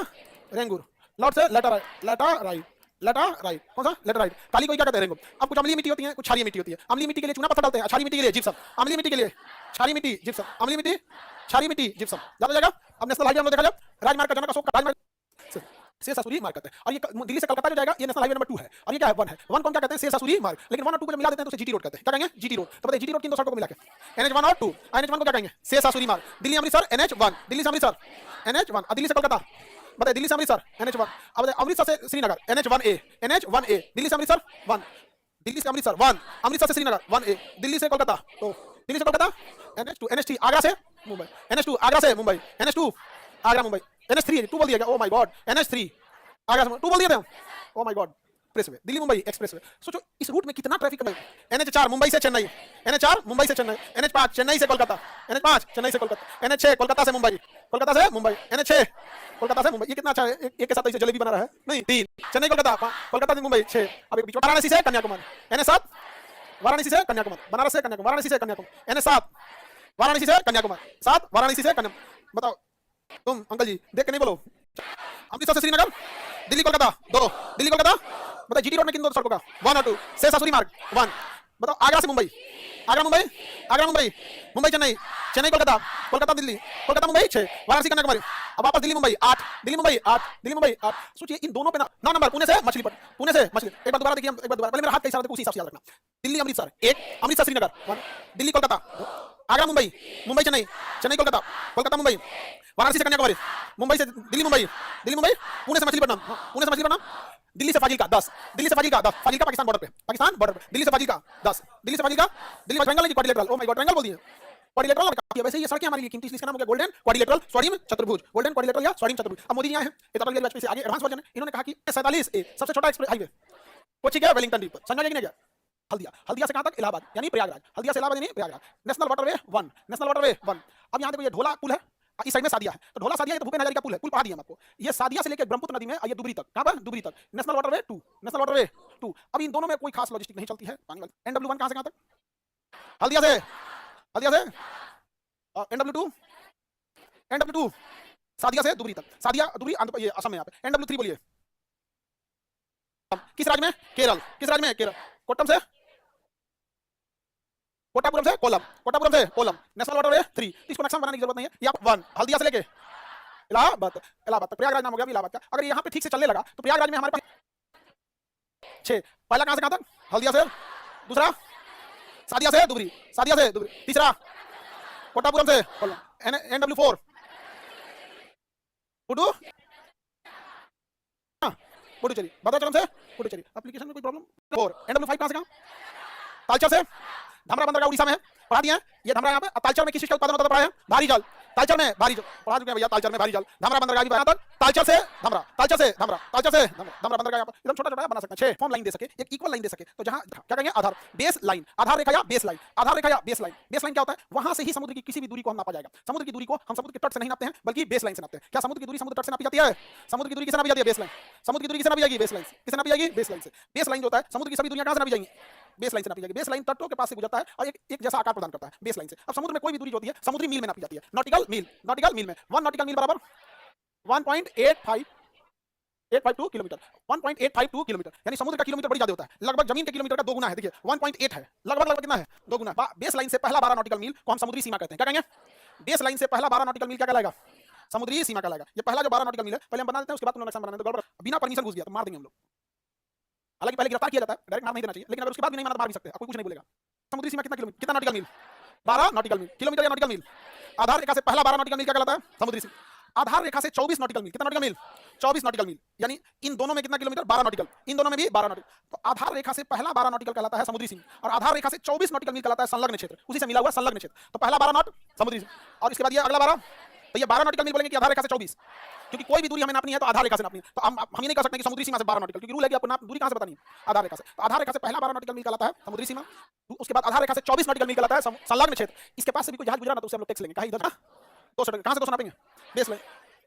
रेंगूर। लॉर्ड से लेटराइट, लेटराइट। कौन सा? लेटराइट। काली को क्या कहते हैं? रेंगूर। अब कुछ अम्लीय मिट्टी होती है, कुछ क्षारीय मिट्टी होती है। अम्लीय मिट्टी के लिए चूना पत्थर डालते हैं, क्षारीय मिट्टी के लिए जिप्सम। अम्लीय मिट्टी के लिए क्षारीय मिट्टी जिप्सम, अम्लीय मिट्टी क्षारीय मिट्टी जिप्सम। ज्यादा जाएगा। अब नेशनल हाईवे हम लोग देखा जाए, राजमार्ग का जनक अशोक का राजमार्ग से ससुरी मार्ग कहते हैं। और ये दिल्ली से कलकत्ता जो जाएगा ये नेशनल हाईवे नंबर 2 है। और ये क्या है? 1 है। 1 को क्या कहते हैं? से ससुरी मार्ग। लेकिन 1 और 2 को जब मिला देते हैं तो उसे जीटी रोड कहते हैं। क्या कहेंगे? GT road. तो बताइए जीटी रोड किन दो सड़कों को मिला के? NH 1 और 2। NH 1 को क्या कहेंगे? से ससुरी मार्ग। दिल्ली अमृतसर NH 1, दिल्ली से अमृतसर NH 1, और दिल्ली से कोलकाता बताइए, दिल्ली से अमृतसर NH 1। अब अमृतसर से Srinagar NH 1A, NH 1A। Delhi से अमृतसर 1, दिल्ली से अमृतसर 1, अमृतसर से श्रीनगर 1A। दिल्ली से कोलकाता, तो दिल्ली से कोलकाता NH 2, NH 3 आगरा से मुंबई, NH 2 आगरा से मुंबई, NH 2 आगरा मुंबई, NH 3 2 बोल दिया गया। Oh my God, NH 3 Agra से 2 बोल दिया था। Oh my God, expressway, Delhi Mumbai expressway. सोचो इस रूट में कितना ट्रैफिक है। NH 4 मुंबई से चेन्नई, NH 4 मुंबई से चेन्नई, NH 5 चेन्नई से कोलकाता, NH 5 चेन्नई से कोलकाता, NH 6 कोलकाता से मुंबई, कोलकाता से मुंबई, NH 6 कोलकाता से मुंबई। ये कितना अच्छा है, एक के साथ इसे जलेबी बना रहा है। नहीं 3 चेन्नई कोलकाता, कोलकाता से मुंबई 6। अब एक बीच वाराणसी से कन्याकुमारी, NH 7 वाराणसी से कन्याकुमारी, बनारस से कन्याकुमारी, वाराणसी से कन्याकुमारी, NH 7 वाराणसी से कन्याकुमारी, 7 वाराणसी से कन्याकुमारी। बताओ तुम अंकल जी देख के नहीं बोलो। अमृतसर से श्रीनगर, दिल्ली कोलकाता 2, दिल्ली कोलकाता। बताओ जीटी रोड में किन दो सड़कों का? 1 और 2। से ससुरी मार्ग 1। बताओ आगरा से मुंबई, आगरा मुंबई, आगरा मुंबई, मुंबई चेन्नई, चेन्नई कोलकाता, कोलकाता दिल्ली, कोलकाता मुंबई 6, वाराणसी कन्याकुमारी। अब वापस दिल्ली मुंबई 8, दिल्ली मुंबई 8, दिल्ली मुंबई 8। सोचिए इन दोनों पे ना 9 नंबर पुणे से मछलीपट्टनम, पुणे से मछली। एक बार दोबारा देखिए, एक बार दोबारा पहले मेरा हाथ कैसा देखो उसी हिसाब से याद रखना। दिल्ली अमृतसर 1, अमृतसर श्रीनगर 1, दिल्ली कोलकाता आगरा मुंबई, मुंबई चेन्नई, चेन्नई कोलकाता, कोलकाता मुंबई, वाराणसी से कन्याकुमारी, मुंबई से दिल्ली मुंबई, दिल्ली मुंबई, पुणे से मछलीपट्टनम, पुणे से मछलीपट्टनम, दिल्ली से फाजिल्का 10, दिल्ली से फाजिल्का 10, फाजिल्का पाकिस्तान बॉर्डर पे, पाकिस्तान बॉर्डर पे, दिल्ली से फाजिल्का 10, दिल्ली से फाजिल्का, दिल्ली ट्रायंगल की quadrilateral, oh my God triangle बोल दिए, क्वाड्रिलेटरल है। वैसे ये सड़कें हमारे लिए कीमती, इसका नाम हो गया गोल्डन क्वाड्रिलेटरल स्वर्ण चतुर्भुज, गोल्डन क्वाड्रिलेटरल या स्वर्ण चतुर्भुज। अब मोदी जी आए हैं, ये अटल बिहारी वाजपेयी से आगे एडवांस वर्जन है, इन्होंने कहा कि 47A सबसे छोटा एक्सप्रेस हाईवे कोची गया वेलिंगटन द्वीप पर, समझ में नहीं गया। हल्दिया, हल्दिया से कहां तक? इलाहाबाद यानी प्रयागराज, हल्दिया से इलाहाबाद यानी Prayagraj. National waterway 1, national waterway 1। अब यहां देखो ये ढोला पुल है, इस साइड में सादिया है, तो ढोला सादिया ये तो भूपेन हजारिका पुल है, पुल पढ़ा दिया हम आपको। ये सादिया से लेकर ब्रह्मपुत्र नदी में ये दुबरी तक, कहां पर? दुबरी तक। National waterway 2, national waterway 2। अब इन दोनों में कोई खास लॉजिस्टिक नहीं चलती है। NW1 कहां से कहां तक? हल्दिया से, हल्दिया से NW2, NW2 सादिया से दुबरी तक, सादिया दुबरी ये असम में। यहाँ पे NW3 बोलिए किस राज्य में? केरल। किस राज्य में? केरल। कोट्टम से, कोट्टापुरम से कोलम, कोट्टापुरम से कोलम। नेशनल वाटरवे 3, इसको नक्शा बनाने की जरूरत नहीं है। ये 1 हल्दिया से लेके इलाहाबाद, इलाहाबाद तक प्रयागराज नाम हो गया इलाहाबाद का। अगर यहाँ पे ठीक से चलने लगा तो प्रयागराज में हमारे पास 6, पहला कहां से कहां तक? हल्दिया से, दूसरा सादिया से दुबरी, सादिया से दुबरी, तीसरा कोट्टापुरम से कोलम। NW4 पुडुचेरी, भद्राचलम से पुडुचेरी। एप्लीकेशन में कोई प्रॉब्लम? 4 NW5 कहां से कहां? तालचर से, धमरा बंदरगाह उड़ीसा में है, पढ़ा दिया है। ये धमरा यहाँ पे। तालचर में किस चीज का उत्पादन होता है? पढ़ा है भारी जल। तालचर में भारी जल पढ़ा चुके हैं भैया, तालचर में भारी जल। धमरा बंदरगाह भी तक, तालचर से धमरा, तालचर से धमरा, तालचर से धमरा बंदरगाह एकदम छोटा छोटा बना सकते हैं। 6 फॉर्म लाइन दे सके, एक इक्वल लाइन दे सके, तो जहां क्या कहेंगे? आधार बेस लाइन, आधार रेखा या बेस लाइन, आधार रेखा या बेस लाइन। बेस लाइन क्या होता है? वहां से ही समुद्र की किसी भी दूरी को हम नापा जाएगा। समुद्र की दूरी को हम समुद्र के तट से नहीं नापते हैं, बल्कि बेस लाइन से नापते हैं। क्या समुद्र की दूरी समुद्र तट से नापी जाती है? समुद्र की दूरी किसे नापी जाती है? Base line. समुद्र की दूरी किसे नापी जाएगी? Base line. किसे नापी जाएगी? बेस लाइन से। बेस लाइन जो होता है, समुद्र की सभी दूरियां कहां से नापी जाएंगी? बेस लाइन से नापी जाएगी। बेस लाइन तटों के पास से गुजरता है और एक जैसा आकार प्रदान करता है बेस लाइन से। अब समुद्र में कोई भी दूरी जो होती है समुद्री मील में नापी जाती है, नॉटिकल मील। नॉटिकल मील में 1 नॉटिकल मील बराबर 1.852 किलोमीटर, 1.852 किलोमीटर, यानी समुद्र का किलोमीटर बड़ी ज्यादा होता है, लगभग जमीन के किलोमीटर का 2 गुना है। देखिए 1.8 है, लगभग लगभग कितना है? 2 गुना। बेस लाइन से पहला 12 नॉटिकल मील को हम समुद्री सीमा कहते हैं। क्या कहेंगे? बेस लाइन से पहला 12 नॉटिकल मील क्या कहलाएगा? समुद्री सीमा कहलाएगा। ये पहला जो 12 नॉटिकल मील है पहले हम बना देते हैं, उसके बाद नक्शा बनाने तो बिना परमिशन घुस गया तो मार देंगे हम लोग। हालांकि पहले गिरफ्तार किया जाता है, डायरेक्ट मार नहीं देना चाहिए, लेकिन अगर उसके बाद भी नहीं मारा तो मार भी सकते हैं, आपको कुछ नहीं बोलेगा। समुद्री सीमा कितना किलोमीटर, कितना नॉटिकल मील? 12 नॉटिकल मील। किलोमीटर या नॉटिकल मील? आधार रेखा से पहला 12 नॉटिकल मील क्या कहलाता है? समुद्री सीमा। आधार रेखा से 24 नॉटिकल मील, कितना नॉटिकल मील? 24 नॉटिकल मील, यानी इन दोनों में कितना किलोमीटर? 12 नॉटिकल, इन दोनों में भी 12 नॉटिकल। तो आधार रेखा से पहला 12 नॉटिकल कहलाता है समुद्री सीमा, और आधार रेखा से 24 नॉटिकल मील कहलाता है संलग्न क्षेत्र, उसी से मिला हुआ संलग्न क्षेत्र। तो पहला 12 नॉट समुद्री सीमा, और इसके बाद ये अगला 12, तो ये 12 नॉटिकल मील बोलेंगे कि आधार रेखा से 24, क्योंकि कोई भी दूरी हमें नापनी है तो आधार रेखा से नापनी है। तो हम ये नहीं कर सकते कि समुद्री सीमा से 12 नॉटिकल, क्योंकि रूल है कि आपको नाप दूरी कहां से बतानी है? आधार रेखा से। तो आधार रेखा से पहला 12 नॉटिकल मील कहलाता है समुद्री सीमा, उसके बाद आधार रेखा से 24 नॉटिकल मील कहलाता है संलग्न क्षेत्र। इसके पास से भी कोई जहाज गुजरा ना तो उसे हम लोग टैक्स लेंगे। कहां? इधर 200 कहां से 200 नापेंगे? Base line.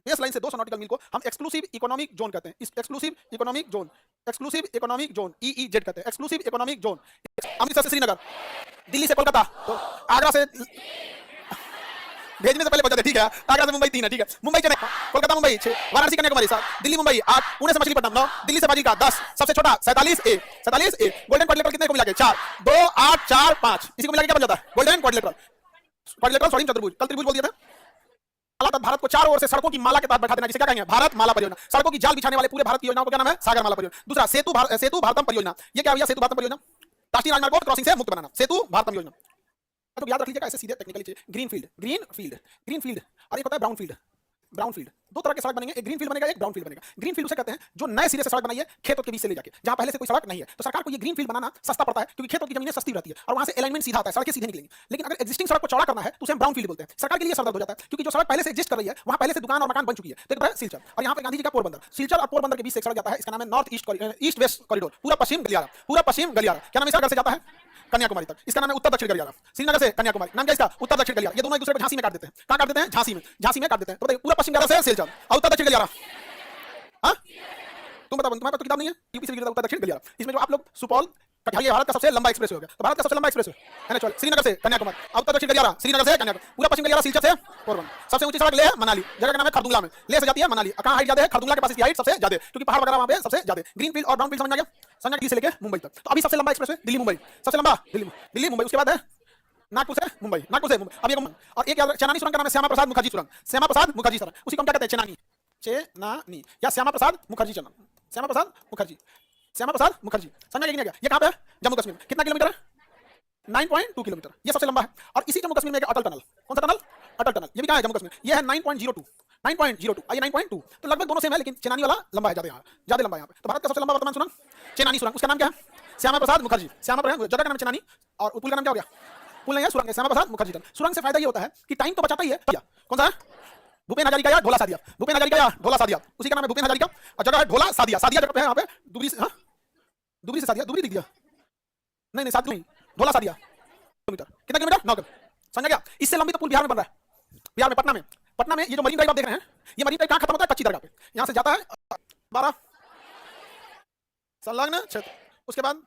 बेस लाइन से 200 नॉटिकल मील को हम एक्सक्लूसिव इकोनॉमिक जोन कहते हैं। इस exclusive economic zone, exclusive economic zone EEZ कहते हैं, एक्सक्लूसिव इकोनॉमिक जोन। अमृतसर से श्रीनगर, दिल्ली से कोलकाता, तो आगरा से भेजने से पहले बता दे, ठीक है? आगरा से मुंबई 3 है, ठीक है? मुंबई चेन्नई, कोलकाता मुंबई 6, वाराणसी कन्याकुमारी 7, दिल्ली मुंबई 8, पुणे से मछलीपट्टनम 9, दिल्ली से फाजिल्का 10, सबसे छोटा 47A, 47A। गोल्डन क्वाड्रिलेटरल कितने को मिला के? 4, 2, 8, 4, 5, इसी को मिला के क्या बन जाता है? Golden quadrilateral. क्वाड्रिलेटरल स्वर्ण चतुर्भुज, कल त्रिभुज बोल दिया था। भारत को चारों ओर से सड़कों की माला के तहत बैठा देना, जिसे क्या कहेंगे? भारत माला परियोजना। सड़कों की जाल बिछाने वाले पूरे भारत की योजनाओं को क्या नाम है? सागर माला परियोजना। दूसरा सेतु भारतम परियोजना, ये क्या भैया? सेतु भारतम परियोजना, राष्ट्रीय राजमार्ग को क्रॉसिंग से मुक्त बनाना, सेतु भारतम योजना। तो याद रख लीजिएगा ऐसे सीधे टेक्निकली चीज। Green field, green field, green field, और एक होता है ब्राउन फील्ड। ब्राउन फील्ड, दो तरह के सड़क बनेंगे, एक ग्रीन फील्ड बनेगा, एक ब्राउन फील्ड बनेगा। ग्रीन फील्ड उसे कहते हैं जो नए सिरे से सड़क बनाई है खेतों के बीच से ले जाके, जहां पहले से कोई सड़क नहीं है। तो सरकार को ये ग्रीन फील्ड बनाना सस्ता पड़ता है, क्योंकि खेतों की जमीनें सस्ती रहती है और वहां से अलाइनमेंट सीधा आता है, सड़कें सीधे निकलेंगी। लेकिन अगर एक्जिस्टिंग सड़क को चौड़ा करना है तो उसे हम ब्राउन फील्ड बोलते हैं। सरकार के लिए सरदर्द हो जाता है, क्योंकि जो सड़क पहले से एग्जिस्ट कर रही है वहां पहले से दुकान और मकान बन चुकी है। तो एक है सिलचर, और यहाँ पे गांधी जी का पोरबंदर। सिलचर और पोरबंदर के बीच से सड़क जाता है, इसका नाम है नॉर्थ ईस्ट वेस्ट कॉरिडोर, पूरा पश्चिम गलियारा, पूरा पश्चिम गलियारा। क्या नाम है? से जाता है कन्याकुमारी तक, इसका नाम है उत्तर दक्षिण गलियारा। श्रीनगर से कन्याकुमारी, नाम क्या इसका? उत्तर दक्षिण गलियारा। ये दोनों एक दूसरे को झांसी में काट देते हैं। कहां काट देते हैं? झांसी में, झांसी में काट देते हैं। तो बताइए पूरा पश्चिम गलियारा से सिलचर और उत्तर दक्षिण गलियारा। हां तुम बताओ, तुम्हारे पास तो किताब नहीं है? यूपी से गिरता उत्तर दक्षिण गलियारा। इसमें जो आप लोग सुपौल कटिहार, भारत का सबसे लंबा एक्सप्रेस हो गया, तो भारत का सबसे लंबा एक्सप्रेस है ना। चलो श्रीनगर से कन्याकुमारी, उत्तर दक्षिण गलियारा, श्रीनगर से कन्याकुमारी, पूरा पश्चिम गलियारा सिलचर से पोरबंदर। सबसे ऊंची सड़क ले है मनाली, जगह का नाम है खरदुंगला में, ले से जाती है मनाली। कहां हाइट ज्यादा है? खरदुंगला के पास इसकी हाइट सबसे ज्यादा है, क्योंकि पहाड़ वगैरह वहां पे सबसे ज्यादा। ग्रीन फील्ड और ब्राउन फील्ड समझ में आ गया? समझ दिल्ली से लेके मुंबई तक। तो अभी सबसे लंबा एक्सप्रेस है दिल्ली मुंबई, सबसे लंबा दिल्ली मुंबई। उसके बाद है नागपुर से मुंबई, नागपुर से मुंबई। अब ये और एक चेनानी सुरंग का नाम है श्यामा प्रसाद मुखर्जी सुरंग, श्यामा प्रसाद मुखर्जी सुरंग, उसी को हम क्या कहते हैं? चेनानी, चेनानी या श्यामा प्रसाद मुखर्जी चेनानी, श्यामा प्रसाद मुखर्जी, श्यामा प्रसाद मुखर्जी। समझ में नहीं आ गया? ये कहां पे है? जम्मू कश्मीर। कितना किलोमीटर है? 9.2 किलोमीटर, ये सबसे लंबा है। और इसी जम्मू कश्मीर में एक अटल टनल, कौन सा टनल? अटल टनल, ये भी कहाँ है? जम्मू कश्मीर। ये है 9.02, 9.02 और ये 9.2, तो लगभग दोनों सेम है, लेकिन चेनानी वाला लंबा है, ज्यादा लंबा है यहाँ पे। तो भारत का सबसे लंबा वर्तमान सुरंग चेनानी सुरंग, उसका नाम क्या है? श्यामा प्रसाद मुखर्जी। श्यामा प्रसाद, जगह का नाम चेनानी, और पुल का नाम क्या हो गया? पुल नहीं है, सुरंग है, श्यामा प्रसाद मुखर्जी टनल। सुरंग से फायदा ये होता है कि टाइम तो बचाता ही है। कौन सा है? भूपेन हजारिका या ढोला सादिया, भूपेन हजारिका या ढोला सादिया, उसी का नाम है भूपेन हजारिका, और जगह है ढोला सादिया। सादिया जगह पे है यहाँ पे, दुबरी से, हाँ दुबरी से सादिया, दुबरी दिख दिया नहीं नहीं, सादिया नहीं, ढोला सादिया। किलोमीटर, कितना किलोमीटर? 9 किलोमीटर, समझ गया? इससे लंबी तो पुल बिहार में बन रहा है, बिहार में, पटना में। पटना में ये जो मरीन ड्राइव आप देख रहे हैं, ये मरीन ड्राइव कहाँ खत्म होता है? कच्ची दरगाह पे। यहाँ से जाता है 12 संलग्न क्षेत्र, उसके बाद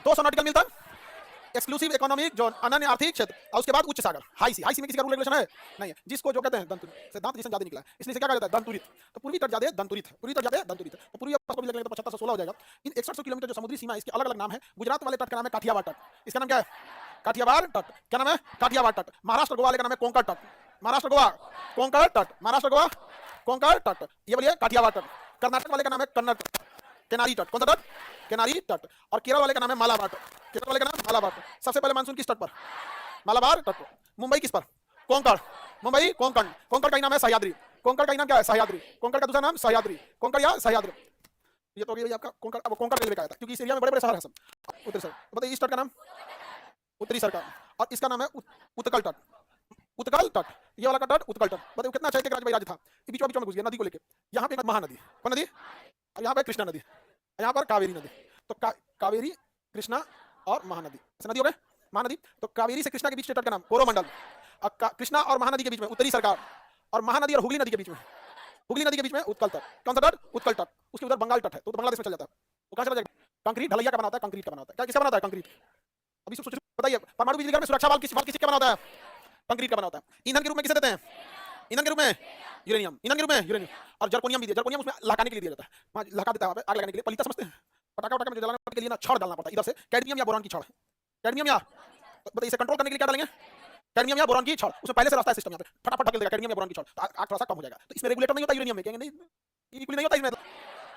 200 नॉटिकल मील तक एक्सक्लूसिव इकोनॉमिक जोन, अनन्य आर्थिक क्षेत्र, और उसके बाद उच्च सागर, हाई सी। हाई सी में किसी का रूल रेगुलेशन है? नहीं है, जिसको जो कहते हैं दंतुरित से, दांत जिसमें ज्यादा निकला है, इसलिए क्या कहा जाता है? दंतुरित। तो पूर्वी तट ज्यादा दंतुरित है, पूर्वी तट ज्यादा दंतुरित है। तो पूर्वी को भी लगेगा तो 75 से 16 हो जाएगा। इन 6100 किलोमीटर जो समुद्री सीमा है, इसके अलग अलग नाम है। गुजरात वाले तट का नाम है काठियावाड़ तट, इसका नाम क्या है? काठियावाड़ तट। क्या नाम है? काठियावाड़ तट। महाराष्ट्र गोवा वाले का नाम है कोंकण तट, महाराष्ट्र गोवा कोंकण तट, महाराष्ट्र गोवा कोंकण तट, ये बोलिए काठियावाड़ तट। कर्नाटक वाले का नाम है कन्नड़ केनारी तट, कौन सा तट? केनारी तट। और केरल वाले का नाम है मालाबार तट, केरल वाले का नाम मालाबार तट। सबसे पहले मानसून किस तट पर? मालाबार तट पर। मुंबई किस पर? कोंकण, मुंबई कोंकण। कोंकण का ही नाम है सह्याद्री, कोंकण का ही नाम क्या है? सह्याद्री। कोंकण का दूसरा नाम सह्याद्री, कोंकण या सह्याद्री। ये तो भाई आपका कोंकण, अब कोंकण रेलवे का आता है, क्योंकि इस एरिया में बड़े बड़े शहर हैं सब। उत्तरी सर, बताइए इस तट का नाम? उत्तरी सरकार, और इसका नाम है उत्कल तट, उत्कल तट। ये वाला का तट उत्कल तट। बताइए कितना अच्छा राजभाई राज्य था, बीचों बीचों में घुस गया नदी को लेके। यहाँ पे एक महानदी, कौन नदी? और यहाँ पे कृष्णा नदी, यहाँ पर कावेरी नदी। तो कावेरी, कृष्णा और महानदी, ऐसे नदी हो गए, महानदी। तो कावेरी से कृष्णा के बीच के तट का नाम कोरोमंडल, और कृष्णा और महानदी के बीच में उत्तरी सरकार, और महानदी और हुगली नदी के बीच में, हुगली नदी के बीच में उत्कल तट। कौन सा तट? उत्कल तट। उसके उधर बंगाल तट है, तो बांग्लादेश में चल जाता है। वो कहाँ चला जाएगा? कंक्रीट ढलैया का बना होता है, कंक्रीट का बना होता है। क्या किसका बना होता है? कंक्रीट। अभी सोच बताइए, परमाणु बिजली घर में सुरक्षा वाल्व किसी का बना होता है? कंक्रीट का बना होता है। ईंधन के रूप में किसे देते हैं? ईंधन के रूप में यूरेनियम, ईंधन के रूप में यूरेनियम। और जर्कोनियम भी दिया, जर्कोनियम उसमें लहकाने के लिए दिया जाता है, वहाँ लहका देता है, वहाँ पे आग लगाने के लिए। पलीता समझते हैं? पटाखा वटाखा में जलाने के लिए ना छड़ डालना पड़ता है इधर से, कैडमियम या बोरॉन की छड़, कैडमियम या, बताइए इसे कंट्रोल करने के लिए क्या डालेंगे? कैडमियम या बोरॉन की छड़। उसमें पहले से रास्ता है सिस्टम, यहाँ पे फटाफट ढकेल देगा कैडमियम या बोरॉन की छड़, तो आग थोड़ा सा कम हो जाएगा। तो इसमें रेगुलेटर नहीं होता यूरेनियम में, कहेंगे नहीं इक्वली नहीं होता इसमें,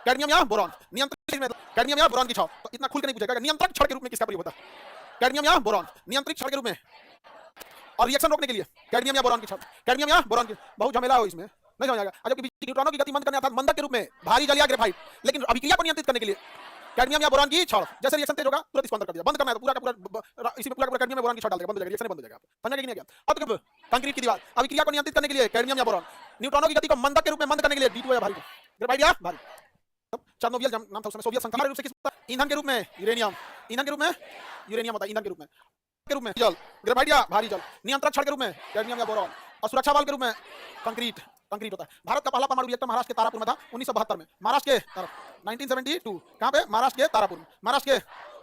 कैडमियम या बोरॉन नियंत्रित में, कैडमियम या बोरॉन की छड़। तो इतना खुल के नहीं पूछेगा, नियंत्रक छड़ के रूप में किसका प्रयोग होता है? कैडमियम या बोरॉन, नियंत्रित छड़ के रूप में। और रिएक्शन रोकने के लिए कैडमियम या बोरॉन की छड़, कैडमियम या बोरॉन की। बहुत झमेला हो इसमें, नहीं समझ आएगा। जबकि न्यूट्रॉनों की गति मंद करने अर्थात मंदक के रूप में भारी जल या ग्रेफाइट, लेकिन अभिक्रिया को नियंत्रित करने के लिए कैडमियम या बोरॉन की छड़। जैसे रिएक्शन तेज होगा तुरंत इसको अंदर कर दिया, बंद करना है तो पूरा का पूरा इसी में पूरा कैडमियम या बोरॉन की छड़ डाल देगा, बंद हो जाएगा, रिएक्शन बंद हो जाएगा। समझ गए कि नहीं? क्या अब तो कंक्रीट की दीवार, अभिक्रिया को नियंत्रित करने के लिए कैडमियम या बोरॉन, न्यूट्रॉनों की गति को मंदक के रूप में मंद करने के लिए D2 या भारी, ग्रेफाइट या भारी। चेर्नोबिल नाम था उसमें, सोवियत संघ रूप से किस ईंधन के रूप में यूरेनियम, ईंधन के रूप में यूरेनियम होता है, ईंधन के रूप में जल, ग्रेफाइट या भारी जल, नियंत्रक छड़ के रूप में कैडमियम या बोरॉन, और सुरक्षा बल के रूप में कंक्रीट, कंक्रीट होता है। भारत का पहला परमाणु रिएक्टर महाराष्ट्र के तारापुर में था 1972 में, महाराष्ट्र के 1972। कहां पे? महाराष्ट्र के तारापुर में, महाराष्ट्र के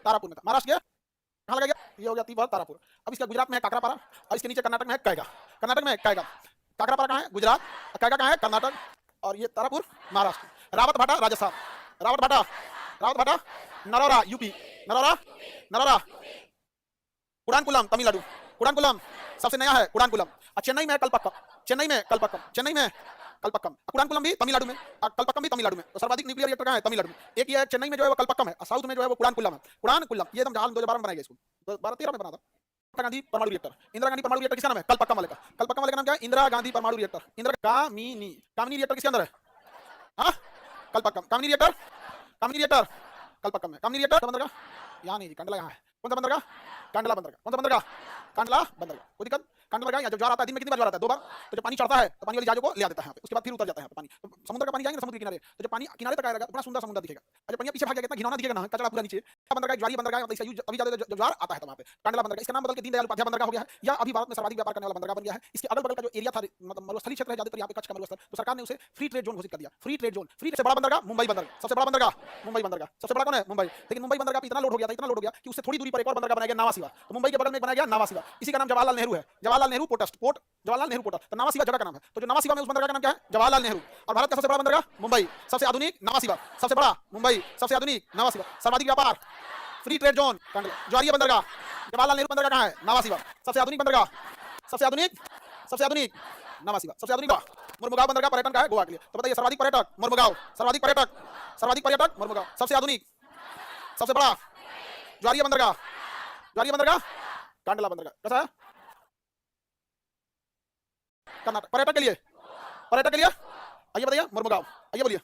तारापुर में था। महाराष्ट्र के कहां लगा गया? ये हो गया तीवर तारापुर। अब इसका गुजरात में है काकरापारा, और इसके नीचे कर्नाटक में है कैगा, कर्नाटक में कैगा। काकरापारा कहां है? गुजरात, कैगा कहां है? कर्नाटक, और ये तारापुर महाराष्ट्र। रावतभाटा राजस्थान, रावतभाटा नरोरा यूपी, नरोरा कुडानकुलम तमिलनाडु, कुडानकुलम सबसे नया है, कुडानकुलम। चेन्नई में कलपक्कम, चेन्नई में कलपक्कम, कुडानकुलम भी तमिलनाडु में, कलपक्कम भी तमिलनाडु में। तो सर्वाधिक न्यूक्लियर रिएक्टर कहां है? तमिलनाडु में। एक ये चेन्नई में जो है वो कलपक्कम है, और साउथ में जो है वो कुडानकुलम है। कुडानकुलम ये एकदम जहां 2012 में बनाया गया, इसको 2012-13 में बना था। इंदिरा गांधी परमाणु रिएक्टर, इंदिरा गांधी परमाणु रिएक्टर किसका नाम है? कलपक्कम वाले का, कलपक्कम वाले का नाम क्या है? इंदिरा गांधी परमाणु रिएक्टर। इंदिरा कामिनी, कामिनी रिएक्टर किसके अंदर है? हाँ कलपक्कम, कामिनी रिएक्टर कलपक्कम में। कामिनी रिएक्टर बंदरगाह यहाँ नहीं, कंडला यहाँ है। कौन सा बंदरगाह? कांडला बंदरगाह। कौन सा बंदरगाह? कांडला बंदरगाह। कोई दिक्कत? कांडला बंदरगाह, जब ज्वार आता है दिन में कितनी बार ज्वार आता है? 2 बार। तो जब पानी चढ़ता है तो पानी वाली जहाजों को ले देता है यहाँ पे, उसके बाद फिर उतर जाता है पानी। तो समुद्र का पानी जाएंगे समुद्र के किनारे, तो जब पानी किनारे तक आएगा तो बड़ा सुंदर समुद्र दिखेगा। और जब पानी पीछे भाग जाएगा, इतना घिनौना दिखेगा ना, कचरा पूरा नीचे। बंदरगाह ज्वारीय बंदरगाह, मतलब इसका यूज अभी ज्यादा जब ज्वार आता है तो वहाँ पे कांडला बंदरगाह। इसका नाम बदल के दीनदयाल उपाध्याय बंदरगाह हो गया है, या अभी भारत में सर्वाधिक व्यापार करने वाला बंदरगाह बन गया है। इसके अगल बगल का जो एरिया था, मतलब मरुस्थलीय क्षेत्र है ज्यादातर यहाँ पे, कच्छ का मरुस्थल, तो सरकार ने उसे फ्री ट्रेड जोन घोषित कर दिया। फ्री ट्रेड जोन, फ्री से बड़ा बंदरगाह मुंबई बंदरगाह, सबसे बड़ा बंदरगाह मुंबई बंदरगाह। सबसे बड़ा कौन है? मुंबई। लेकिन मुंबई बंदरगाह पे इतना लोड हो गया था, इतना लोड हो गया कि उससे थोड़ी दूरी पर एक और बंदरगाह बनाया गया, नावा शिवा। तो मुंबई के बगल में बनाया गया नावा शिवा, इसी का नाम जवाहरलाल नेहरू है, जवाहरलाल नेहरू पोर्ट, जवाहरलाल नेहरू पोर्ट। तो नावा शिवा जगह का नाम है। तो जो नावा शिवा में उस बंदरगाह का नाम क्या है? जवाहरलाल नेहरू। और भारत का सबसे बड़ा बंदरगाह मुंबई, सबसे आधुनिक नावा शिवा, सबसे बड़ा मुंबई, सबसे आधुनिक नावा शिवा। सर्वाधिक व्यापार, फ्री ट्रेड जोन, ज्वारीय बंदरगाह, जवाहरलाल नेहरू बंदरगाह कहां है? नावा शिवा। सबसे आधुनिक बंदरगाह, सबसे आधुनिक नावा शिवा, सबसे आधुनिक मुर्मुगांव बंदरगाह पर्यटन का है गोवा के लिए। तो बताइए सर्वाधिक पर्यटक मुर्मुगांव, सर्वाधिक पर्यटक मुर्मुगांव। सबसे आधुनिक, सबसे बड़ा ज्वारीय बंदरगाह कांडला बंदरगाह कैसा है? कर्नाटक। पर्यटक के लिए, पर्यटक के लिए आइए बताइए मुर्मुगांव, आइए बोलिए।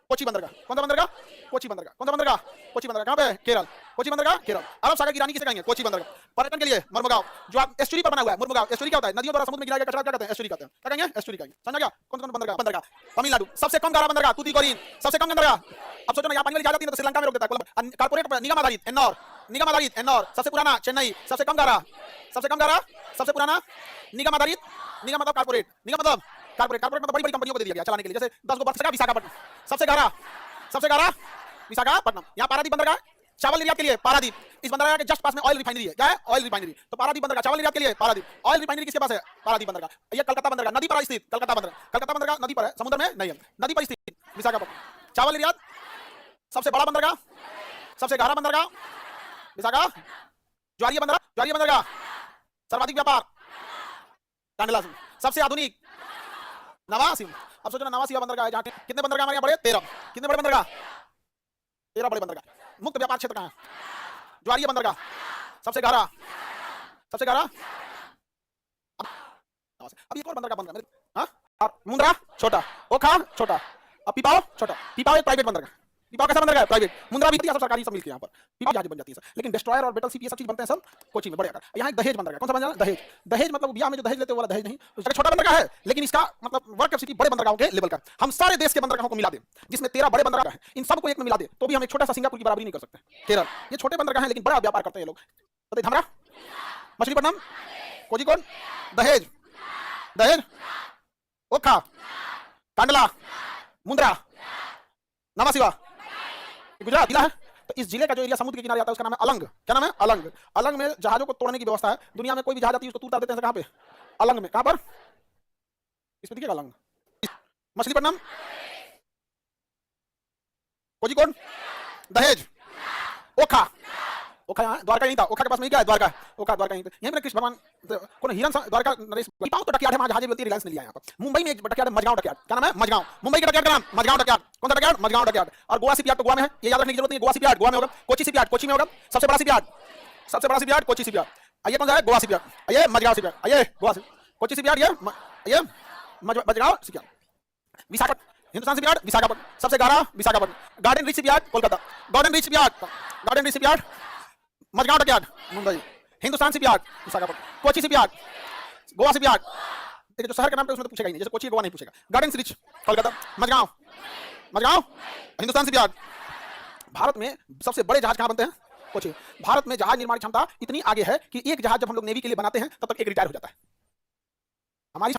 कोची बंदरगाह, कौन सा बंदरगाह? कोची बंदरगाह। कौन सा बंदरगाह? कोची बंदरगाह। कहाँ पे? केरल। कोची बंदरगाह केरल। अरब सागर की रानी किसे कहेंगे? कोची बंदरगाह। पर्यटन के लिए मुर्मुगांव, जो आप एस्चुरी पर बना हुआ है। मुर्मुगांव एस्चुरी क्या होता है? नदियों द्वारा समुद्र में गिराया गया कचरा क्या कहते हैं? एस्चुरी कहते हैं। क्या कहेंगे? एस्चुरी कहेंगे। समझ गया? कौन कौन बंदरगाह? बंदरगाह तमिलनाडु सबसे कम गारा बंदरगाह तूतीकोरिन, सबसे कम बंदरगाह। अब सोचो ना, यहाँ पानी वाली जाती है तो श्रीलंका में रोक देता है। कॉर्पोरेट निगम आधारित एन्नौर, निगम आधारित एन्नौर। सबसे पुराना चेन्नई, सबसे कम गारा, सबसे कम गारा, सबसे पुराना निगम आधारित। निगम मतलब कॉर्पोरेट, निगम मतलब कॉर्पोरेट। कॉर्पोरेट मतलब बड़ी बड़ी कंपनियों को दे दिया गया चलाने के लिए। जैसे 10 गो बर्फ का विशाखापट्टनम सबसे गारा, सबसे गारा विशाखापट्टनम। यहाँ पारादीप बंदरगाह चावल निर्यात के लिए पारादीप। इस बंदरगाह के जस्ट पास में ऑयल रिफाइनरी है। क्या है? Oil refinery. तो पारादीप बंदरगाह चावल निर्यात के लिए पारादीप। ऑयल रिफाइनरी किसके पास है? पारादीप बंदरगाह। ये कलकत्ता बंदरगाह नदी पर स्थित, कलकत्ता बंदरगाह। कलकत्ता बंदरगाह नदी पर है, समुद्र में नहीं है, नदी पर स्थित विशाखापट्टनम। चावल निर्यात सबसे बड़ा बंदरगाह, सबसे गहरा बंदरगाह विशाखा। ज्वारीय बंदरगाह, ज्वारीय बंदरगाह सर्वाधिक व्यापार कांडला। सबसे आधुनिक नवा शिव। अब सोचो ना, नवा शिवा बंदरगाह है जहाँ कितने बंदरगाह हमारे यहाँ बड़े? 13। कितने बड़े बंदरगाह? 13 बड़े बंदरगाह। मुक्त व्यापार क्षेत्र कहाँ है? ज्वारीय बंदरगाह सबसे गहरा, सबसे गहरा। अब एक और बंदरगाह बंद है। और मुंद्रा छोटा, ओखा छोटा, अब पिपाओ छोटा। पिपाओ एक प्राइवेट बंदरगाह। पिपाओ कैसा बंदरगाह है? प्राइवेट। मुंद्रा भी सब सरकारी, सब मिलकर यहाँ पर पिपाओ जहाज बन जाती है सर। लेकिन डिस्ट्रॉयर और बैटल शिप ये सब चीज बनते हैं सब कोची में बड़े आकार। यहाँ एक दहेज बंदरगाह, कौन सा बंदरगाह? दहेज। दहेज मतलब ब्याह में जो दहेज लेते हैं वो वाला दहेज नहीं, उसका छोटा बंदरगाह है, लेकिन इसका मतलब वर्क कैपेसिटी बड़े बंदरगाहों के लेवल का। हम सारे देश के बंदरगाहों को मिला दें, जिसमें 13 बड़े बंदरगाह हैं, इन सबको एक में मिला दे तो भी हम एक छोटा सा सिंगापुर की बराबरी नहीं कर सकते। केरल ये छोटे बंदरगाह हैं लेकिन बड़ा व्यापार करते हैं लोग। बताइए धामरा, मछलीपट्टनम, कोझिकोड, दहेज, दहेज, ओखा, कांडला, मुंद्रा, नवा शिवा गुजरात जिला है। तो इस जिले का जो एरिया समुद्र के किनारे आता है उसका नाम है अलंग। क्या नाम है? अलंग। अलंग में जहाजों को तोड़ने की व्यवस्था है। दुनिया में कोई भी जहाज आती है उसको तोड़ देते हैं। कहां पे? अलंग में। कहां पर? इसमें दिखेगा अलंग। मछलीपट्टनम, कोझिकोड, दहेज, ओखा। ओखा यहाँ द्वारका नहीं था, ओखा के पास में क्या है? द्वारका। ओखा द्वारका यहीं पे, यहीं पे कृष्ण भगवान कौन हिरन द्वारका नरेश। पिपाओ तो डकयार्ड है, वहां जहाजें बनती है, रिलायंस ने लिया यहाँ पर। मुंबई में एक डकयार्ड है, मझगांव डकयार्ड। क्या नाम है? मझगांव। मुंबई के डकयार्ड का नाम मझगांव डकयार्ड। कौन सा डकयार्ड? मझगांव डकयार्ड। और गोवा शिपयार्ड तो गोवा में है, ये याद रखने की जरूरत नहीं। गोवा शिपयार्ड गोवा में होगा। कोची शिपयार्ड कोची में होगा। सबसे बड़ा शिपयार्ड, सबसे बड़ा शिपयार्ड कोची शिपयार्ड। आइए कौन सा है? गोवा शिपयार्ड। आइए मझगांव शिपयार्ड। आइए गोवा कोची शिपयार्ड, ये मझगांव शिपयार्ड। विशाखापट्टनम हिंदुस्तान शिपयार्ड विशाखापट्टनम सबसे गहरा Visakhapatnam. Garden Reach shipyard Kolkata. Garden Reach shipyard, Garden Reach shipyard Mazagon dockyard Mumbai. Hindustan shipyard Visakhapatnam. Kochi shipyard, Goa shipyard. देखिए जो शहर का नाम है उसमें तो पूछेगा ही नहीं, जैसे कोची गोवा नहीं पूछेगा। Garden Reach Kolkata, Mazagon, Mazagon, Hindustan shipyard. Bharat में सबसे बड़े जहाज कहां बनते हैं? कोची। भारत में जहाज निर्माण क्षमता इतनी आगे है कि एक जहाज जब हम लोग नेवी के लिए बनाते हैं तब तक एक रिटायर हो जाता है। हमारी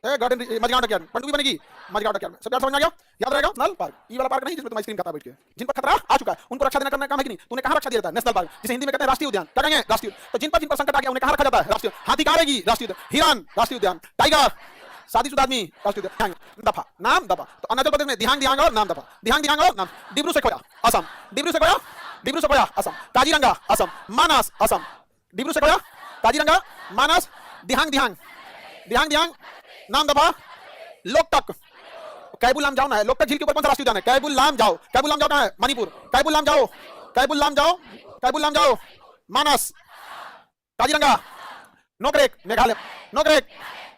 गार्डन मझगांव डकयार्ड पनडुब्बी बनेगी मझगांव डकयार्ड में। सब समझ में आ गया? याद रहेगा? नल पार्क, ये वाला पार्क नहीं जिसमें तुम आइसक्रीम खाता बैठ के। जिन पर खतरा आ चुका है उनको रक्षा देना करना काम है कि नहीं? तूने कहां रक्षा दिया था? नेशनल पार्क, जिसे हिंदी में कहते हैं राष्ट्रीय उद्यान। क्या कहेंगे? राष्ट्रीय। तो जिन पर संकट आ गया उन्हें कहां रखा जाता है? राष्ट्रीय। हाथी कहां रहेगी? राष्ट्रीय उद्यान। हिरन राष्ट्रीय उद्यान। टाइगर शादीशुदा आदमी राष्ट्रीय उद्यान। दफा, नाम दफा। तो अरुणाचल प्रदेश में दिहांग दिहांग और नाम दफा, दिहांग दिहांग और नाम। डिब्रू सेखोया असम, डिब्रू सेखोया, डिब्रू सेखोया असम। काजीरंगा असम, मानस असम। डिब्रू सेखोया, काजीरंगा, मानस, दिहांग दिहांग, दिहांग दिहांग, नाम दफा। लोकटक, कैबुल लाम जाओ ना है। लोकटक झील के ऊपर कौन सा राष्ट्रीय उद्यान है? कैबुल लाम जाओ। कैबुल लाम जाओ कहां है? मणिपुर। कैबुल लाम जाओ, कैबुल लाम जाओ, कैबुल लाम जाओ, मानस, काजीरंगा, नोकरेक मेघालय, नोकरेक,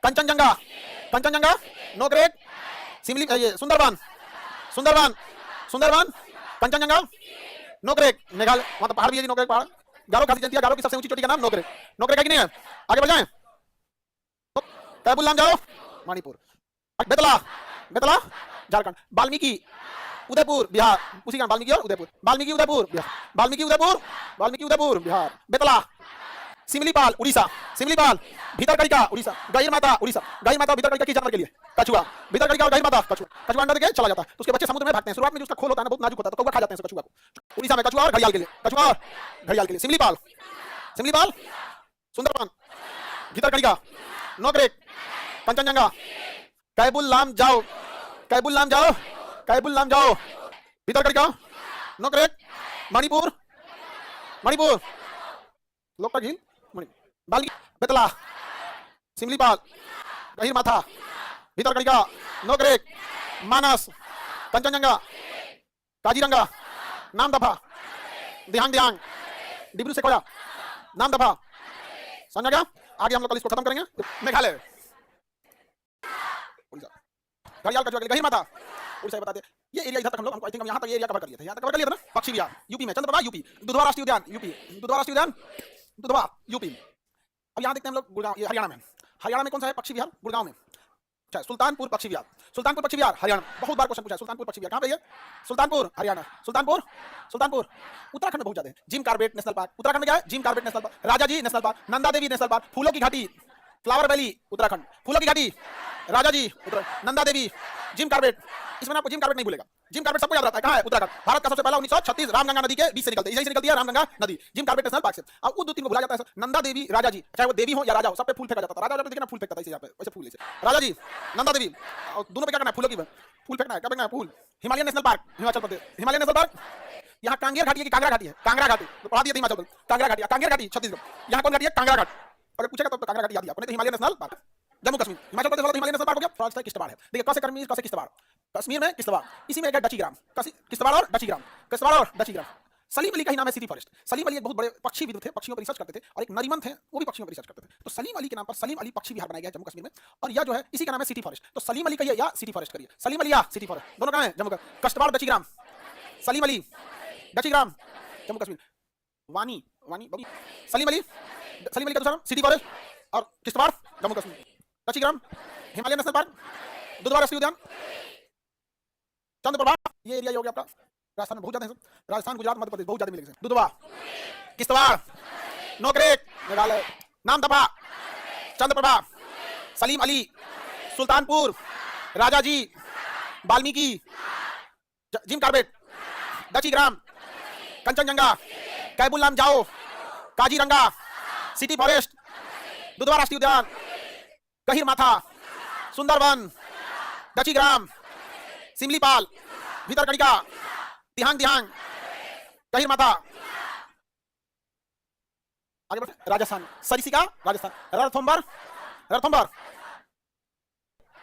कंचनजंगा, कंचनजंगा, नोकरेक, सिमली, ये सुंदरबन, सुंदरबन, सुंदरबन, कंचनजंगा, नोकरेक मेघालय। वहां तो पहाड़ भी है जी, नोकरेक पहाड़। गारो खासी जनती है, गारो की सबसे ऊंची चोटी का नाम नोकरेक। नोकरेक है कि नहीं है? आगे बढ़ जाएं। कैबुल लाम जाओ मणिपुर। बेतला, बेतला झारखंड। वाल्मीकि उदयपुर बिहार, उसी का वाल्मीकि और उदयपुर। वाल्मीकि उदयपुर बिहार, वाल्मीकि उदयपुर, वाल्मीकि उदयपुर बिहार। बेतला, सिमलीपाल उड़ीसा, सिमलीपाल, भीतरकनिका उड़ीसा। गहिर माता उड़ीसा, गहिर माता भीतरकनिका की जानवर के लिए कछुआ। भीतरकनिका और गहिर माता कछुआ, कछुआ अंडा देके चला जाता है तो उसके बच्चे समुद्र में भागते हैं। शुरुआत में जो उसका खोल होता है ना बहुत नाजुक होता है तो कौवा खा जाते हैं कछुआ को। उड़ीसा में कछुआ और घड़ियाल के लिए, कछुआ और घड़ियाल के लिए। सिमलीपाल, सिमलीपाल, सुंदरबन, भीतरकनिका, नोकरेक, कंचनजंगा, कैबुल लाम जाओ, कैबुल लाम जाओ, कैबुल लाम जाओ, भीतरकनिका, नोकरेक, मणिपुर, मणिपुर, लोकटक झील, बाल्गी, बेतला, सिमलीपाल, गहिर माथा, भीतरकनिका, नोकरेक, मानस, कंचनजंगा, काजीरंगा, नाम दफा, दिहांग दिहांग, डिब्रू सेखोया, नाम दफा, समझ गया? आगे हम लोग कल इसको खत्म करेंगे। मेघालय, उड़ीसा, घड़ियाल कछुआ गहीर माथा, उड़ीसा बताते। ये एरिया इधर तक हम लोग, हमको आई थिंक हम यहाँ तक ये एरिया कवर कर लिए थे, यहाँ तक कवर कर लिया था ना। पक्षी विहार यूपी में, चंद्रप्रभा यूपी, दुधवा राष्ट्रीय उद्यान यूपी, दुधवा राष्ट्रीय उद्यान दुधवा यूपी। अब यहाँ देखते हैं हम लोग गुड़गांव, ये हरियाणा में। हरियाणा में कौन सा है पक्षी विहार? गुड़गांव में। अच्छा, सुल्तानपुर पक्षी विहार, सुल्तानपुर पक्षी विहार हरियाणा। बहुत बार क्वेश्चन पूछा है, सुल्तानपुर पक्षी विहार कहाँ पे है? सुल्तानपुर हरियाणा, सुल्तानपुर, सुल्तानपुर। उत्तराखंड में बहुत ज्यादा है। Jim Corbett National Park, Uttarakhand में क्या है? Jim Corbett National Park, Rajaji National Park, Nanda Devi National Park, फूलों की घाटी, फ्लावर वैली उत्तराखंड, फूलों की घाटी, राजाजी उत्तराखंड, नंदा देवी, जिम कॉर्बेट। इसमें आपको जिम कॉर्बेट नहीं भूलेगा, जिम कॉर्बेट सबको याद रहता है। कहाँ है? उत्तराखंड। भारत का सबसे पहला 1936 रामगंगा नदी के बीच से निकलती है, यहीं से निकलती है रामगंगा नदी, जिम कॉर्बेट नेशनल पार्क से। अब वो दो तीन को भुला जाता है, नंदा देवी, राजाजी, चाहे वो देवी हो या राजा हो, सब पे फूल फेंका जाता था। राजा देखना फूल फेंकता था यहाँ पे, वैसे फूल से राजाजी, नंदा देवी, दोनों पे क्या करना है? फूलों की फूल फेंकना है। क्या फेंकना है? फूल। Himalayan National park, Himachal Pradesh, Himalayan National park. यहाँ कांगेर घाटी है कि कांगड़ा घाटी है? कांगड़ा घाटी, तो पढ़ा दिया था हिमाचल प्रदेश, कांगड़ा घाटी, कांगेर घाटी छत्तीसगढ़। यहाँ कौन घाटी है? कांगड़ा घाट। अगर पूछेगा तो कांगड़ा घाटी याद दिया आपने। Himalayan National Park Jammu Kashmir, Himachal Pradesh वाला हिमालयन नेशनल पार्क हो गया। फर्स्ट है किश्तवाड़ है, देखिए कैसे कर्मी कैसे किश्तवाड़, कश्मीर में किश्तवाड़, इसी में एक डचीग्राम, किश्तवाड़ और डचीग्राम, किश्तवाड़ और डचीग्राम। सलीम अली का ही नाम है सिटी फॉरेस्ट। सलीम अली एक बहुत बड़े पक्षीविद थे, पक्षियों पर रिसर्च करते थे, और एक नरीमन थे, वो भी पक्षियों पर रिसर्च करते थे। तो सलीम अली के नाम पर सलीम अली पक्षी विहार बनाया गया जम्मू कश्मीर में, और यह जो है इसी का नाम है सिटी फॉरेस्ट। तो सलीम अली कहिए या सिटी फॉरेस्ट करिए, सलीम अली या सिटी फॉरेस्ट, दोनों कहाँ है? जम्मू कश्मीर। किश्तवाड़ डचीग्राम, सलीम अली डचीग्राम जम्मू कश्मीर, वानी वानी सलीम अली का दूसरा सिटी फॉरेस्ट, और Kishtwar Jammu Kashmir, Dachigam Himalayan National Park, Dudhwa राष्ट्रीय उद्यान, चंद्रप्रभा। ये एरिया हो गया आपका। राजस्थान में बहुत ज्यादा है, राजस्थान, गुजरात, मध्य प्रदेश बहुत ज्यादा मिलेंगे। Dudhwa, Kishtwar, Nokrek Meghalaya, Namdapha, Chandraprabha, Salim Ali, Sultanpur, Rajaji, Valmiki, Jim Corbett, Dachigam, Kanchenjunga, Keibul Lamjao, Kaziranga, city forest, Dudhwa राष्ट्रीय उद्यान, गहीर माथा, सुंदरवन, डचीग्राम, सिमलीपाल, भीतरकनिका, दिहांग दिहांग, गहीर माथा। आगे बढ़े, राजस्थान, सरिसिका राजस्थान, रणथंभौर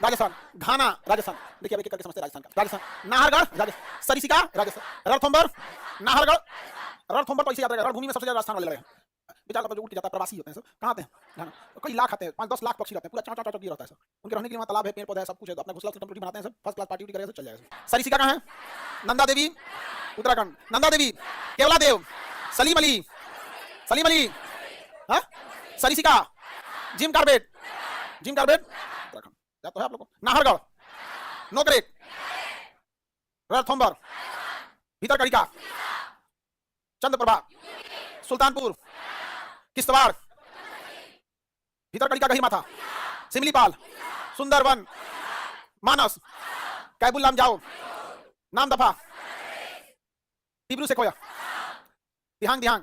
राजस्थान, घाना राजस्थान। देखिए अब एक करके समझते हैं राजस्थान का। राजस्थान, नाहरगढ़ राजस्थान, सरिसिका राजस्थान, रणथंभौर, नाहरगढ़। रणथंभौर तो इसे याद रहेगा, रणभूमि में सबसे ज्यादा राजस्थान वाले लड़े हैं। बेचारा तो जो उठ जाता है, प्रवासी होते हैं सब। कहाँ आते हैं? तो कई लाख आते हैं, 5-10 लाख पक्षी रहते हैं, पूरा चाचा चाचा रहता है सब। उनके रहने के लिए वहाँ तालाब है, पेड़ पौधे है, सब कुछ है। तो अपना घोंसला टेम्परेरी बनाते हैं सब, फर्स्ट क्लास पार्टी करेगा, सब चल जाएगा। सरिसिका कहाँ है? नंदा देवी उत्तराखंड, नंदा देवी, केवला देव, सलीम अली, सरिसिका, जिम कॉर्बेट उत्तराखंड, याद तो है आप लोग को। नाहरगढ़, नोकरेक, रणथंभौर, भीतरकनिका, चंद्रप्रभा, सुल्तानपुर, किश्तवाड़, भीतरकनिका, गहीर माथा, सिमलीपाल, सुंदरवन, मानस, कैबुल लामजाओ, नामदफा, तिब्रू सेक्वोया, दिहांग दिहांग,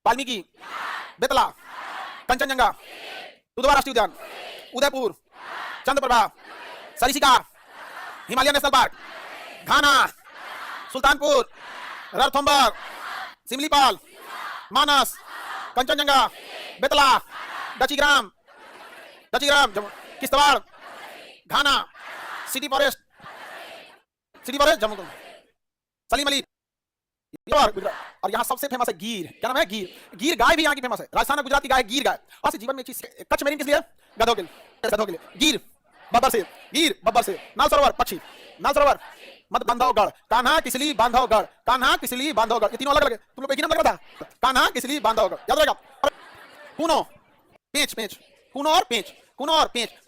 वाल्मीकि, बेतला, कंचनजंगा, दुधवा राष्ट्रीय उद्यान, Udaipur, Chandraprabha, Sariska, Himalayan National Park, Ghana, Sultanpur, Ranthambore, Simlipal, Manas, Kanchenjunga, Betla, Dachigam, Kishtwar, Ghana, city forest Jammu Kashmir, Salim Ali, और यहाँ सबसे फेमस है गिर। क्या नाम है? गिर गाय भी यहाँ की फेमस है। राजस्थान में गुजरात की गाय गिर गाय। और जीवन में एक चीज, कच्छ मेरिन किस लिए? गधों के लिए। गिर बब्बर से, नाल सरोवर पक्षी, नाल सरोवर, मत बांधवगढ़, कान्हा किसली बांधवगढ़, ये तीनों अलग अलग है। तुम लोग एक ही नाम लग रहा था, कान्हा किसली बांधवगढ़, याद रहेगा। कूनो, पेंच, कूनो और पेंच, कूनो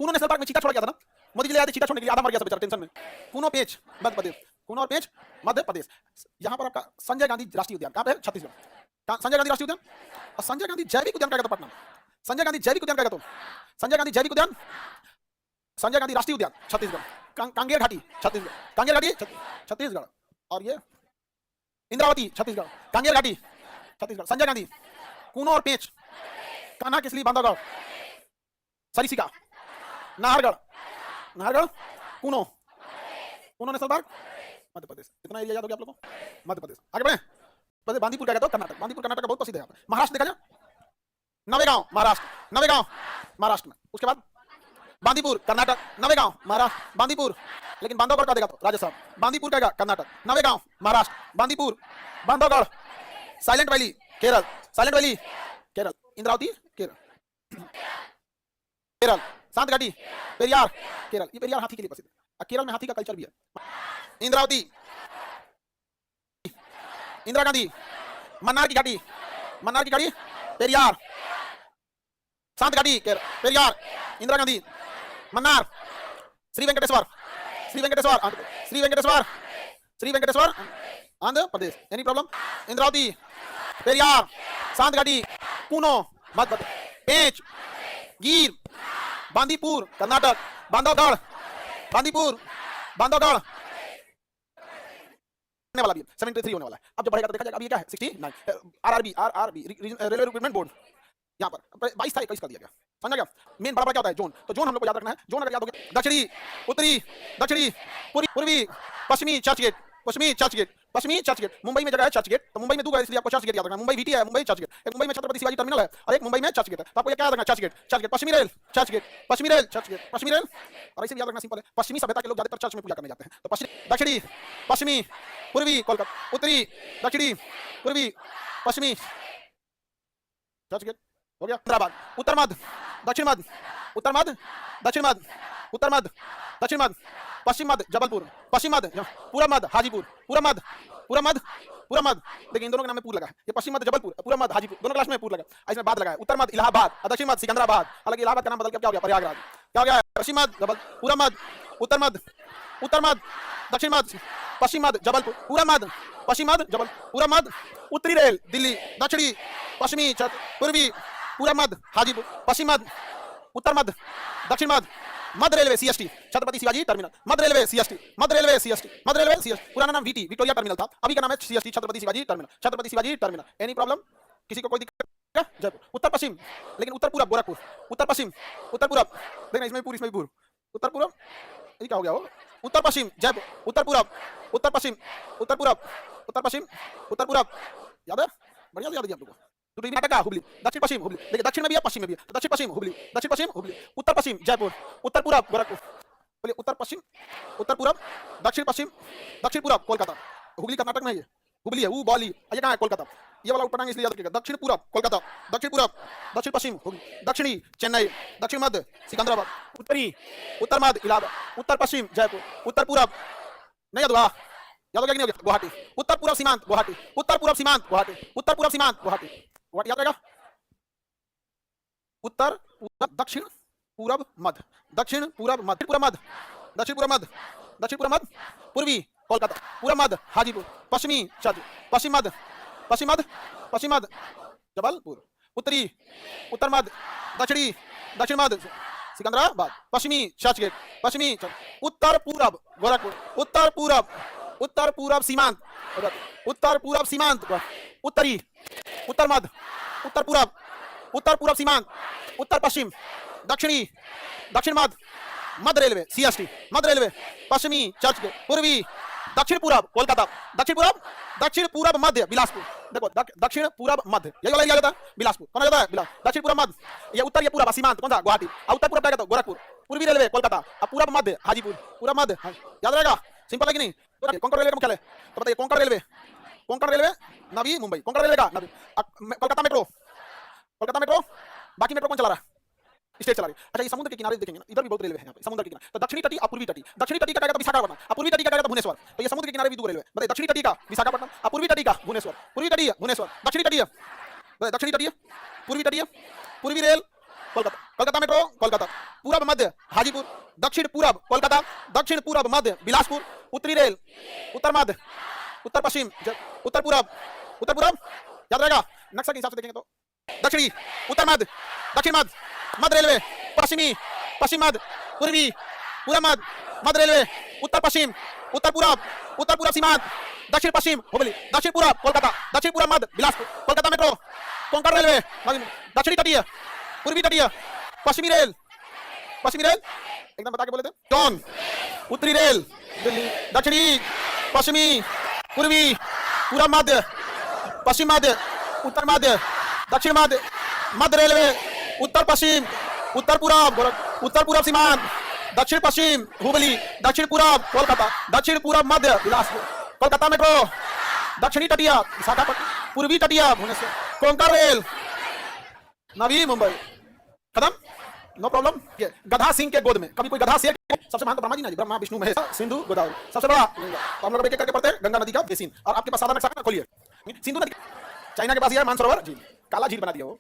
नेशनल पार्क में चीता छोड़ गया था ना, मोदी जी ले आए चीता छोड़ने के लिए, आधा मर गया था बेचारा टेंशन में। कूनो पेंच मध्य प्रदेश, कूनो और पेंच मध्य प्रदेश। यहाँ पर आपका संजय गांधी राष्ट्रीय उद्यान कहाँ पे है? छत्तीसगढ़। संजय गांधी राष्ट्रीय उद्यान और संजय गांधी जैविक उद्यान का पटना, संजय गांधी जैविक उद्यान का, संजय गांधी जैविक उद्यान, संजय गांधी राष्ट्रीय उद्यान छत्तीसगढ़, कांगेर घाटी छत्तीसगढ़, और ये इंद्रावती छत्तीसगढ़, कांगेर घाटी छत्तीसगढ़, संजय गांधी, कूनो और पेंच, कान्हा किसली बांधवगढ़, सरिसिका, नाहरगढ़, कूनो नेशनल पार्क, मध्य प्रदेश। इतना एरिया याद हो गया आप लोगों को? मध्य प्रदेश। आगे बढ़े, बांदीपुर क्या कहते हो? कर्नाटक। बांदीपुर कर्नाटक का बहुत प्रसिद्ध है। महाराष्ट्र देखा जाए, नवेगांव महाराष्ट्र में। उसके बाद बांदीपुर कर्नाटक, नवेगांव महाराष्ट्र, बांदीपुर, लेकिन बांधवगढ़ का देखा तो राजस्थान, बांदीपुर का कर्नाटक, नवेगांव महाराष्ट्र, बांदीपुर, बांधवगढ़, साइलेंट वैली केरल, इंद्रावती केरल, केरल, सांतगढ़ी, पेरियार, केरल। ये पेरियार हाथी के लिए प्रसिद्ध है, केरल में हाथी का कल्चर भी है। इंद्रावती, इंदिरा गांधी, मन्नार की घाटी, मन्नार की घाटी, पेरियार, सांतगढ़ी, पेरियार, इंदिरा गांधी, मन्नार, श्री वेंकटेश्वर, श्री वेंकटेश्वर, श्री वेंकटेश्वर, श्री वेंकटेश्वर, आंध्र प्रदेश। Any problem? इंद्रावती, पेरियार, सांतगढ़ी, कूनो, मध्य प्रदेश, पेंच, गिर, बांदीपुर, कर्नाटक, बांधवगढ़, बांदीपुर, बांधवगढ़ होने वाला भी है, 73 होने वाला है। अब जब बढ़ेगा तो देखा जाएगा। अभी ये क्या है? 69। RRB, RRB railway recruitment board, यहाँ पर 22 था, 21 कर दिया गया। समझा गया? मेन बड़ा बड़ा क्या होता है? जोन। तो जोन हम लोग को याद रखना है। जोन अगर याद हो गया, दक्षिणी, उत्तरी, दक्षिणी, पूर्वी, पश्चिमी, चर्चगेट, पश्चिमी, चर्चगेट, पश्चिमी, चर्चगेट। मुंबई में जगह है चर्चगेट, तो मुंबई में दो है, इसलिए आपको चर्चगेट याद रखना है। मुंबई वीटी है, मुंबई चर्चगेट। एक मुंबई में छत्रपति शिवाजी टर्मिनल है और एक मुंबई में चर्चगेट है। तो आपको ये क्या याद रखना है? चर्चगेट, चर्चगेट, पश्चिमी रेल, चर्चगेट, पश्चिमी रेल, चर्चगेट, पश्चिमी रेल। और ऐसे भी याद रखना सिंपल है, पश्चिमी सभ्यता के लोग ज्यादातर चर्च में पूजा करने जाते हैं। तो पश्चिमी, दक्षिणी, पश्चिमी, पूर्वी, कोलकाता, उत्तरी, दक्षिणी, पूर्वी, पश्चिमी, चर्चगेट हो गया। हैदराबाद, उत्तर मध्य, दक्षिण मध्य, उत्तर मध्य, दक्षिण मध्य, उत्तर मध्य, दक्षिण मध्य, पश्चिम मध्य, जबलपुर, पश्चिम मध्य, पूर्व मध्य, हाजीपुर, पूर्व मध्य, पूर्व मध्य, पूर्व मध्य। देखिए इन दोनों के नाम में पूर लगा है। ये पश्चिम मध्य जबलपुर, पूर्व मध्य हाजीपुर, दोनों क्लास में पूर लगा है। इसमें बाद लगा है। उत्तर मध्य इलाहाबाद, दक्षिण मध्य सिकंदराबाद। हालांकि इलाहाबाद का नाम बदल के क्या हो गया? प्रयागराज। क्या हो गया? पश्चिम मध्य जबलपुर, पूर्व मध्य, उत्तर मध्य, उत्तर मध्य, दक्षिण मध्य, पश्चिम मध्य जबलपुर, पूर्व मध्य, पश्चिम मध्य जबलपुर, पूर्व मध्य, उत्तरी रेल दिल्ली, दक्षिणी, पश्चिमी, पूर्वी, पूर्व मध्य हाजीपुर, पश्चिम मध्य, उत्तर मध्य, दक्षिण मध्य, मध्य railway CST, Chhatrapati Shivaji terminal, मध्य रेलवे सीएसटी, मध्य रेलवे सीएसटी, मध्य रेलवे सीएसटी। पुराना नाम वीटी, विक्टोरिया टर्मिनल था, अभी का नाम है CST, Chhatrapati Shivaji terminal, Chhatrapati Shivaji terminal. Any problem? किसी को कोई दिक्कत? जयपुर, उत्तर पश्चिम, लेकिन उत्तर पूरब गोरखपुर, उत्तर पश्चिम, उत्तर पूरब, देखना इसमें पूर्व, इसमें पूर्व, उत्तर पूरब, ये क्या हो गया? वो उत्तर पश्चिम जयपुर, उत्तर पूरब, उत्तर पश्चिम, उत्तर पूरब, उत्तर पश्चिम, उत्तर पूरब। याद है? बढ़िया से याद है आप लोगों को। कर्नाटक, हुबली, दक्षिण पश्चिम हुबली, देखिए दक्षिण में भी है, पश्चिम में भी है। दक्षिण पश्चिम हुबली, दक्षिण पश्चिम हुबली, उत्तर पश्चिम जयपुर, उत्तर पूरब गोरखपुर, बोलिए उत्तर पश्चिम, उत्तर पूरब, दक्षिण पश्चिम, दक्षिण पूरब कोलकाता। हुबली कर्नाटक में है, ये हुबली है, वो बॉली, ये कहाँ है? कोलकाता। ये वाला पढ़ाएंगे इसलिए याद रखिएगा। दक्षिण पूरब कोलकाता, दक्षिण पूरब, दक्षिण पश्चिम हुबली, दक्षिणी चेन्नई, दक्षिण मध्य सिकंदराबाद, उत्तरी, उत्तर मध्य इलाहाबाद, उत्तर पश्चिम जयपुर, उत्तर पूरब नहीं याद हुआ? याद हो गया कि नहीं हो गया? गुवाहाटी, उत्तर पूरब सीमांत गुवाहाटी, उत्तर पूरब सीमांत गुवाहाटी, उत्तर पूरब सीमांत गुवाहाटी, गुवाहाटी याद रहेगा। उत्तर पूरब, दक्षिण पूरब मध्य, दक्षिण पूरब मध्य, पूरब मध्य, दक्षिण पूरब मध्य, दक्षिण पूरब मध्य, पूर्वी कोलकाता, पूरब मध्य हाजीपुर, पश्चिमी चर्च, पश्चिम मध्य, पश्चिम मध्य, पश्चिम मध्य जबलपुर, उत्तरी, उत्तर मध्य, दक्षिणी, दक्षिण मध्य सिकंदराबाद, पश्चिमी चर्चगेट, पश्चिमी उत्तर पूरब गोरखपुर, उत्तर पूरब, उत्तर पूरब सीमांत, उत्तर पूरब सीमांत, उत्तरी, उत्तर मध्य, उत्तर पूरब, उत्तर पूरब सीमांत, उत्तर पश्चिम, दक्षिणी, दक्षिण मध्य, मध्य रेलवे सीएसटी, मध्य रेलवे, पश्चिमी चर्चगेट, पूर्वी, दक्षिण पूरब कोलकाता, दक्षिण पूरब, दक्षिण पूरब मध्य बिलासपुर। देखो दक्षिण पूरब मध्य यही वाला एरिया जाता है बिलासपुर। कौन जाता है? बिलासपुर। दक्षिण पूरब मध्य, ये उत्तर, ये पूरब सीमांत कौन सा? गुवाहाटी। और उत्तर पूरब क्या कहता है? गोरखपुर। पूर्वी रेलवे कोलकाता, और पूरब मध्य हाजीपुर, पूरब मध्य याद रहेगा। सिंपल है कि नहीं? कोंकण रेलवे का मुख्यालय तो बताइए। Konkan railway, Konkan railway Navi Mumbai, Konkan railway का नवी। कोलकाता मेट्रो, कोलकाता मेट्रो, बाकी मेट्रो कौन चला रहा है? स्टेट चला रही है। अच्छा ये समुद्र के किनारे देखेंगे ना, इधर भी बहुत रेलवे है यहाँ पे, समुद्र के किनारे। तो दक्षिणी तटी और पूर्वी तटी, दक्षिणी तटी का क्या कहता है? विशाखापट्टनम, और पूर्वी तटी का क्या कहता है? भुवनेश्वर। तो ये समुद्र के किनारे भी दो रेलवे, बताइए दक्षिणी तटी का विशाखापट्टनम और पूर्वी तटी का भुवनेश्वर। पूर्वी तटी है भुवनेश्वर, दक्षिणी तटी है, दक्षिणी तटी है, पूर्वी तटी है, पूर्वी रेल कोलकाता, कोलकाता मेट्रो कोलकाता, पूरब मध्य हाजीपुर, दक्षिण पूरब कोलकाता, दक्षिण पूरब मध्य बिलासपुर, उत्तरी रेल, उत्तर मध्य, उत्तर पश्चिम, उत्तर पूरब, उत्तर पूरब याद रहेगा। नक्शा के हिसाब से देखेंगे तो दक्षिणी, उत्तर मध्य, दक्षिण मध्य, मध्य रेलवे, पश्चिमी, पश्चिम मध्य, पूर्वी, पूरब मध्य, मध्य रेलवे, उत्तर पश्चिम, उत्तर पूरब, उत्तर पूरब सीमांत, दक्षिण पश्चिम हुबली, दक्षिण पूरब कोलकाता, दक्षिण पूरब मध्य बिलासपुर, कोलकाता मेट्रो, कोंकण रेलवे, दक्षिणी तटीय, पूर्वी तटीय, पश्चिमी रेल, पश्चिमी रेल एकदम बता के बोले थे। जॉन, उत्तरी रेल दिल्ली, दक्षिणी, पश्चिमी, पूर्वी, पूरब मध्य, पश्चिम मध्य, उत्तर मध्य, दक्षिण मध्य, मध्य रेलवे, उत्तर पश्चिम, उत्तर पूरब, उत्तर पूरब सीमांत, दक्षिण पश्चिम हुबली, दक्षिण पूरब कोलकाता, दक्षिण पूरब मध्य बिलासपुर, कोलकाता मेट्रो, दक्षिणी तटीय विशाखापट्टनम, पूर्वी तटीय भुवनेश्वर, कोंकण रेल नवी मुंबई। खत्म, नो प्रॉब्लम। गधा सिंह के गोद में, कभी कोई गधा शेर, सबसे महान तो ब्रह्मा जी ना जी, ब्रह्मा विष्णु महेश, सिंधु गोदावरी, सबसे बड़ा तो हम लोग एक एक करके पढ़ते हैं गंगा नदी का बेसिन। और आपके पास सादा नक्शा खोलिए, सिंधु नदी चाइना के पास ये मानसरोवर झील, काला झील बना दिया वो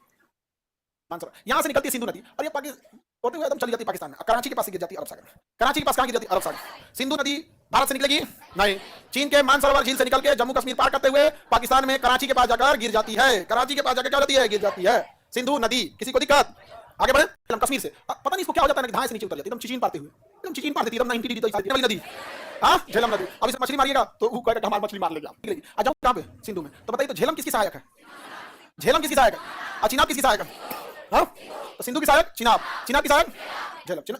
मानसरोवर, यहां से निकलती है सिंधु नदी और ये पाकिस्तान होते हुए एकदम चली जाती है पाकिस्तान में, कराची के पास गिर जाती है अरब सागर। कराची के पास कहां गिर जाती है? अरब सागर। सिंधु नदी भारत से निकलेगी नहीं, चीन के मानसरोवर झील से निकल के जम्मू कश्मीर पार करते हुए पाकिस्तान में कराची के पास जाकर गिर जाती है। कराची के पास जाकर क्या जाती है? गिर जाती है सिंधु नदी। किसी को दिक्कत? आगे बढ़े। कश्मीर से पता नहीं इसको क्या हो जाता है, धाए से नीचे उतर जाती है, एकदम चिचिन पाते हुए, एकदम चिचिन पाती है, एकदम 90 डिग्री तक वाली नदी। हां, झेलम नदी। अब इसे मछली मारिएगा तो वो कहेगा हमारी मछली मार लेगा। आ जाओ कहां पे? सिंधु में। तो बताइए तो झेलम किसकी सहायक है? झेलम किसकी सहायक है? और चिनाब किसकी सहायक है? हाँ, तो सिंधु की सहायक चिनाब, चिनाब की सहायक झेलम।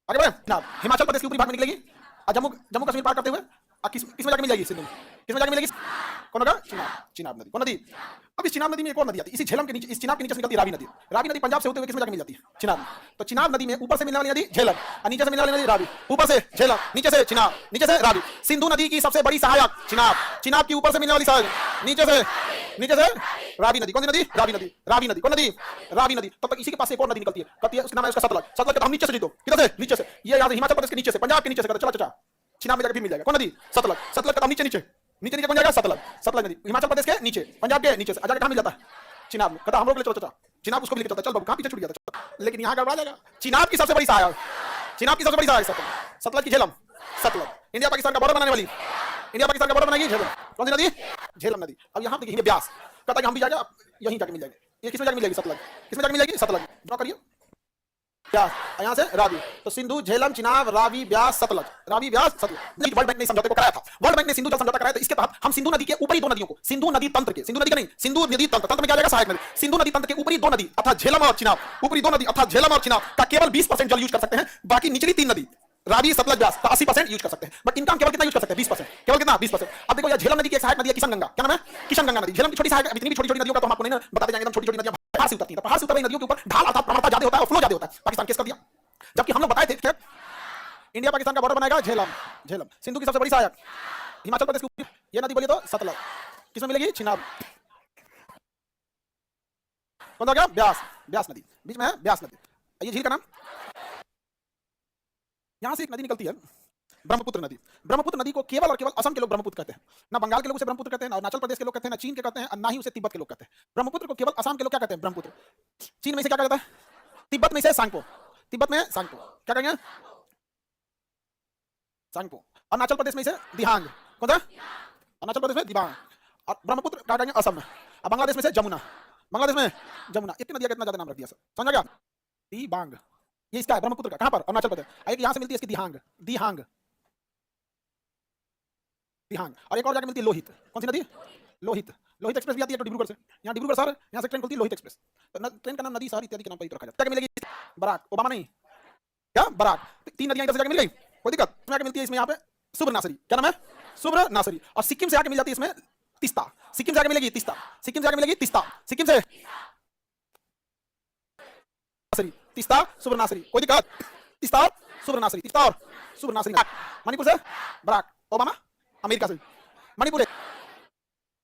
आगे बढ़े। चिनाब हिमाचल प्रदेश के ऊपरी भाग में निकलेगी और जम्मू कश्मीर पार करते हुए किस में जाके मिल जाएगी? सिंधु में। किस में जाके मिलेगी? कौन होगा? चिनाब। चिनाब नदी। कौन नदी? अब इस चिनाब नदी में एक और नदी आती है, इसी झेलम के नीचे, इस चिनाब के नीचे से निकलती है रावी नदी। रावी नदी पंजाब से होते हुए किस में जाके मिल जाती है? चिनाब। तो चिनाब नदी में ऊपर से मिलने वाली नदी झेलम और नीचे से मिलने वाली नदी रावी। ऊपर से झेलम, नीचे से चिनाब, नीचे से रावी। सिंधु नदी की सबसे बड़ी सहायक चिनाब, चिनाब की ऊपर से मिलने वाली सहायक, नीचे से रावी नदी। कौन सी नदी? रावी नदी। रावी नदी। कौन नदी? रावी नदी। तब तक इसी के पास एक और नदी निकलती है, उसका नाम है उसका सतलज। सतलज का हम नीचे से जीतो, किधर से? नीचे से। ये यहाँ से हिमाचल प्रदेश के नीचे से, पंजाब के नीचे से, चला चचा चिनाब में जाकर भी मिल जाएगा। कौन नदी? सतलज। सतलज का नीचे नीचे नीचे नीचे कौन जाएगा? सतलज। सतलज नदी हिमाचल प्रदेश के नीचे, पंजाब के नीचे से आजाकर कहां मिल जाता है? चिनाब में। कहता हम लोग ले चलो चचा, चिनाब उसको भी लेके चलता है। चल बाबू कहां पीछे छूट गया था, लेकिन यहां गड़बड़ा जाएगा। चिनाब की सबसे बड़ी सहायक, चिनाब की सबसे बड़ी सहायक सतलज। सतलज की झेलम। सतलज इंडिया पाकिस्तान का बॉर्डर बनाने वाली, इंडिया पाकिस्तान का बॉर्डर बनाएगी झेलम। कौन सी नदी? झेलम नदी। अब यहां देखिए ब्यास, कहता है हम भी जाएगा, यहीं जाके मिल जाएंगे। ये किस में जाके मिल जाएगी? सतलज। किस में जाके मिल जाएगी? सतलज। ड्रॉ करिए ब्यास, यहाँ से रावी। तो सिंधु, झेलम, चिनाब, रावी, ब्यास, सतलज। रावी, ब्यास, सतलज। वर्ल्ड बैंक ने समझौते को कराया था, वर्ल्ड बैंक ने सिंधु जल समझौता कराया था। इसके तहत हम सिंधु नदी के ऊपरी दो नदियों को, सिंधु नदी तंत्र के, सिंधु नदी का नहीं, सिंधु नदी तंत्र, तंत्र में क्या जाएगा? सहायक नदी। सिंधु नदी तंत्र के ऊपरी दो नदी अर्थात झेलम और चिनाब, ऊपरी दो नदी अर्थात झेलम और चिनाब का केवल 20% जल यूज कर सकते हैं। बाकी निचली तीन नदी रावी, सतलज, ब्यास का 80% यूज कर सकते हैं। बट इनका हम केवल कितना यूज कर सकते हैं? 20%। केवल कितना? 20%। अब देखो, यह झेलम नदी की एक सहायक नदी है किशन गंगा। क्या नाम है? किशन गंगा नदी। झेलम की छोटी सहायक, इतनी भी छोटी छोटी नदियों का तो हम आपको नहीं बताते जाएंगे, छोटी छोटी नदियां पहाड़ से उतरती हैं। पहाड़ से उतर रही नदियों के ऊपर ढाल अर्थात प्रवणता ज्यादा होता है और फ्लो ज्यादा होता है। पाकिस्तान केस कर दिया, जबकि हम लोग बताए थे कि इंडिया पाकिस्तान का बॉर्डर बनाएगा झेलम। झेलम सिंधु की सबसे बड़ी सहायक, हिमाचल प्रदेश की ये नदी बोलिए तो सतलज। किसमें मिलेगी? चिनाब। कौन सा गया? ब्यास। ब्यास नदी बीच में है, ब्यास नदी। ये झील का नाम, यहां से एक नदी निकलती है ब्रह्मपुत्र नदी। ब्रह्मपुत्र नदी को केवल और केवल असम के लोग ब्रह्मपुत्र कहते हैं, ना बंगाल के लोग उसे ब्रह्मपुत्र कहते हैं, ना अरुणाचल प्रदेश के लोग कहते हैं, ना चीन के कहते हैं, ना ही उसे तिब्बत के लोग कहते हैं। ब्रह्मपुत्र को केवल असम के लोग क्या कहते हैं? ब्रह्मपुत्र। चीन में इसे क्या कहता है? तिब्बत में इसे सांगपो। तिब्बत में सांगपो क्या कहेंगे? सांगपो। अरुणाचल प्रदेश में इसे दिहांग। कौन सा? अरुणाचल प्रदेश में दिबांग। और ब्रह्मपुत्र क्या कहेंगे? असम में। और बांग्लादेश में से जमुना। बांग्लादेश में जमुना। इतनी नदियां कितना ज्यादा नाम रख दिया सर, समझ गया? दिबांग ये इसका है ब्रह्मपुत्र का। कहां पर? अरुणाचल प्रदेश। एक यहां से मिलती है इसकी दिहांग, दिहांग, दिहांग। और एक और जाके मिलती है लोहित। कौन सी नदी? लोहित। लोहित एक्सप्रेस भी आती है तो डिब्रूगढ़ से, यहाँ डिब्रूगढ़ शहर, यहाँ से ट्रेन खुलती है लोहित एक्सप्रेस। तो ट्रेन का नाम नदी शहर इत्यादि के नाम पर ही रखा जाता है। मिलेगी बराक, ओबामा नहीं क्या, बराक। तीन नदियां इधर से जाके मिल गई, कोई दिक्कत? इसमें आके मिलती है इसमें यहाँ पे सुब्र नासरी। क्या नाम है? सुब्र नासरी। और सिक्किम से आके मिल जाती है इसमें तिस्ता। सिक्किम से आके मिलेगी तिस्ता। सिक्किम से आके मिलेगी तिस्ता। सिक्किम से तिस्ता, सुब्र नासरी। कोई दिक्कत? तिस्ता और सुब्र नासरी, तिस्ता और सुब्र नासरी। मणिपुर से बराक, ओबामा अमेरिका से। मणिपुर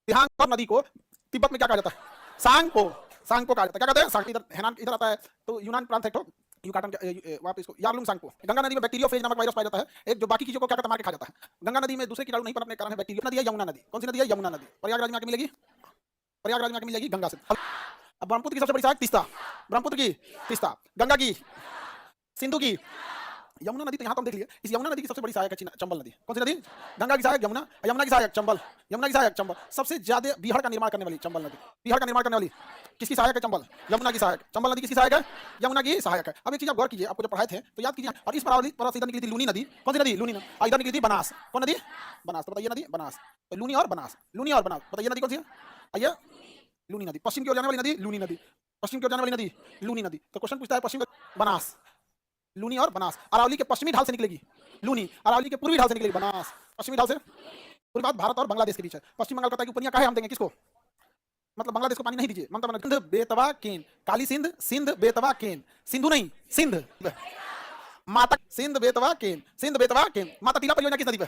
दिहांग और नदी को तिब्बत में क्या कहा जाता है? सांगपो। सांगपो कहा जाता है। क्या कहते हैं? सांग इधर हेनान इधर आता है तो यूनान प्रांत है, तो युकाटन वहां पे इसको यारलुंग सांगपो। गंगा नदी में बैक्टीरियोफेज नामक वायरस पाया जाता है, एक जो बाकी चीजों को क्या करता है? मार के खा जाता है। गंगा नदी में दूसरे कीटाणु नहीं पनपने के कारण है बैक्टीरिया। नदी है यमुना नदी। कौन सी नदी है? यमुना नदी। प्रयागराज में आके मिलेगी, प्रयागराज में आके मिलेगी गंगा से। अब ब्रह्मपुत्र की सबसे बड़ी सहायक तिस्ता। ब्रह्मपुत्र की तिस्ता, गंगा की, सिंधु की, यमुना नदी। तो यहाँ तो हम देख लिए, इस यमुना नदी की सबसे बड़ी सहायक है चंबल नदी। कौन सी नदी? गंगा की सहायक यमुना, यमुना की सहायक चंबल, यमुना की सहायक चंबल। सबसे ज्यादा बिहार का निर्माण करने वाली चंबल नदी। बिहार का निर्माण करने वाली किसकी सहायक है? चंबल। यमुना की सहायक। चंबल नदी किसकी सहायक है? यमुना की सहायक है। अब एक चीज आप गौर कीजिए, आपको जब पढ़ाए थे तो याद कीजिए। और इस पर सीधा निकली थी लूनी नदी। कौन सी नदी? लूनी नदी। इधर निकली थी बनास। कौन नदी? बनास। तो बताइए नदी बनास। तो लूनी और बनास, लूनी और बनास। बताइए नदी कौन सी है? आइए, लूनी नदी। पश्चिम की ओर जाने वाली नदी लूनी नदी। पश्चिम की ओर जाने वाली नदी लूनी नदी। तो क्वेश्चन पूछता है पश्चिम बनास, लूनी और बनास। अरावली के पश्चिमी ढाल से निकलेगी लूनी, अरावली के पूर्वी ढाल से निकलेगी बनास। पश्चिमी ढाल से पूरी बात भारत और बांग्लादेश के बीच है। पश्चिम बंगाल का ऊपर कहा हम देंगे किसको? मतलब बांग्लादेश को पानी नहीं दीजिए। ममता बनर्जी। सिंध बेतवा केन, काली सिंध, सिंध बेतवा केन। सिंधु नहीं, सिंध। माता सिंध बेतवा केन, सिंध बेतवा केन। माता टीला परियोजना किस नदी पे?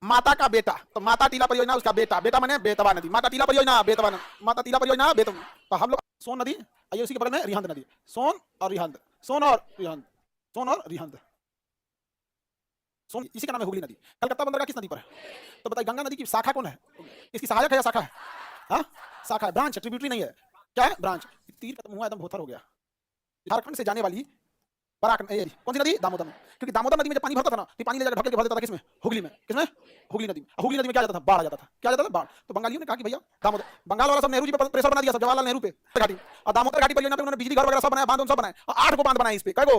माता का बेटा। तो माता टीला परियोजना उसका बेटा, बेटा माने बेतवा नदी। माता टीला परियोजना बेतवा नदी, माता टीला परियोजना बेतवा। तो हम लोग सोन नदी, आइए उसी के बगल में रिहंद नदी, सोन और रिहंद, सोन और रिहंद, सोन और रिहंद, सोन, इसी का नाम है हुगली नदी। कलकत्ता बंदरगाह किस नदी पर है? तो बताइए गंगा नदी की शाखा कौन है? इसकी सहायक है या शाखा है? हाँ शाखा है, ब्रांच, ट्रिब्यूटरी नहीं है। क्या है? ब्रांच। तीर का मुंह एकदम भोथर हो गया। झारखंड से जाने वाली बराक कौन सी नदी? दामोदर। क्योंकि दामोदर नदी में जब पानी भरता था ना तो पानी ले जाकर ढकेल के भर देता था किसमें? हुगली में। किसमें? हुगली नदी में। हुगली नदी में क्या जाता था? बाढ़ आ जाता था। क्या जाता था? बाढ़। तो बंगालियों ने कहा कि भैया दामोदर, बंगाल वाला सब नेहरू जी पे प्रेशर बना दिया, सब जवाहरलाल नेहरू पे घाटी, और दामोदर घाटी परियोजना पे उन्होंने बिजली घर वगैरह सब बनाया, बांध सब बनाए, और 8 को बांध बनाए इस पे। कई गो?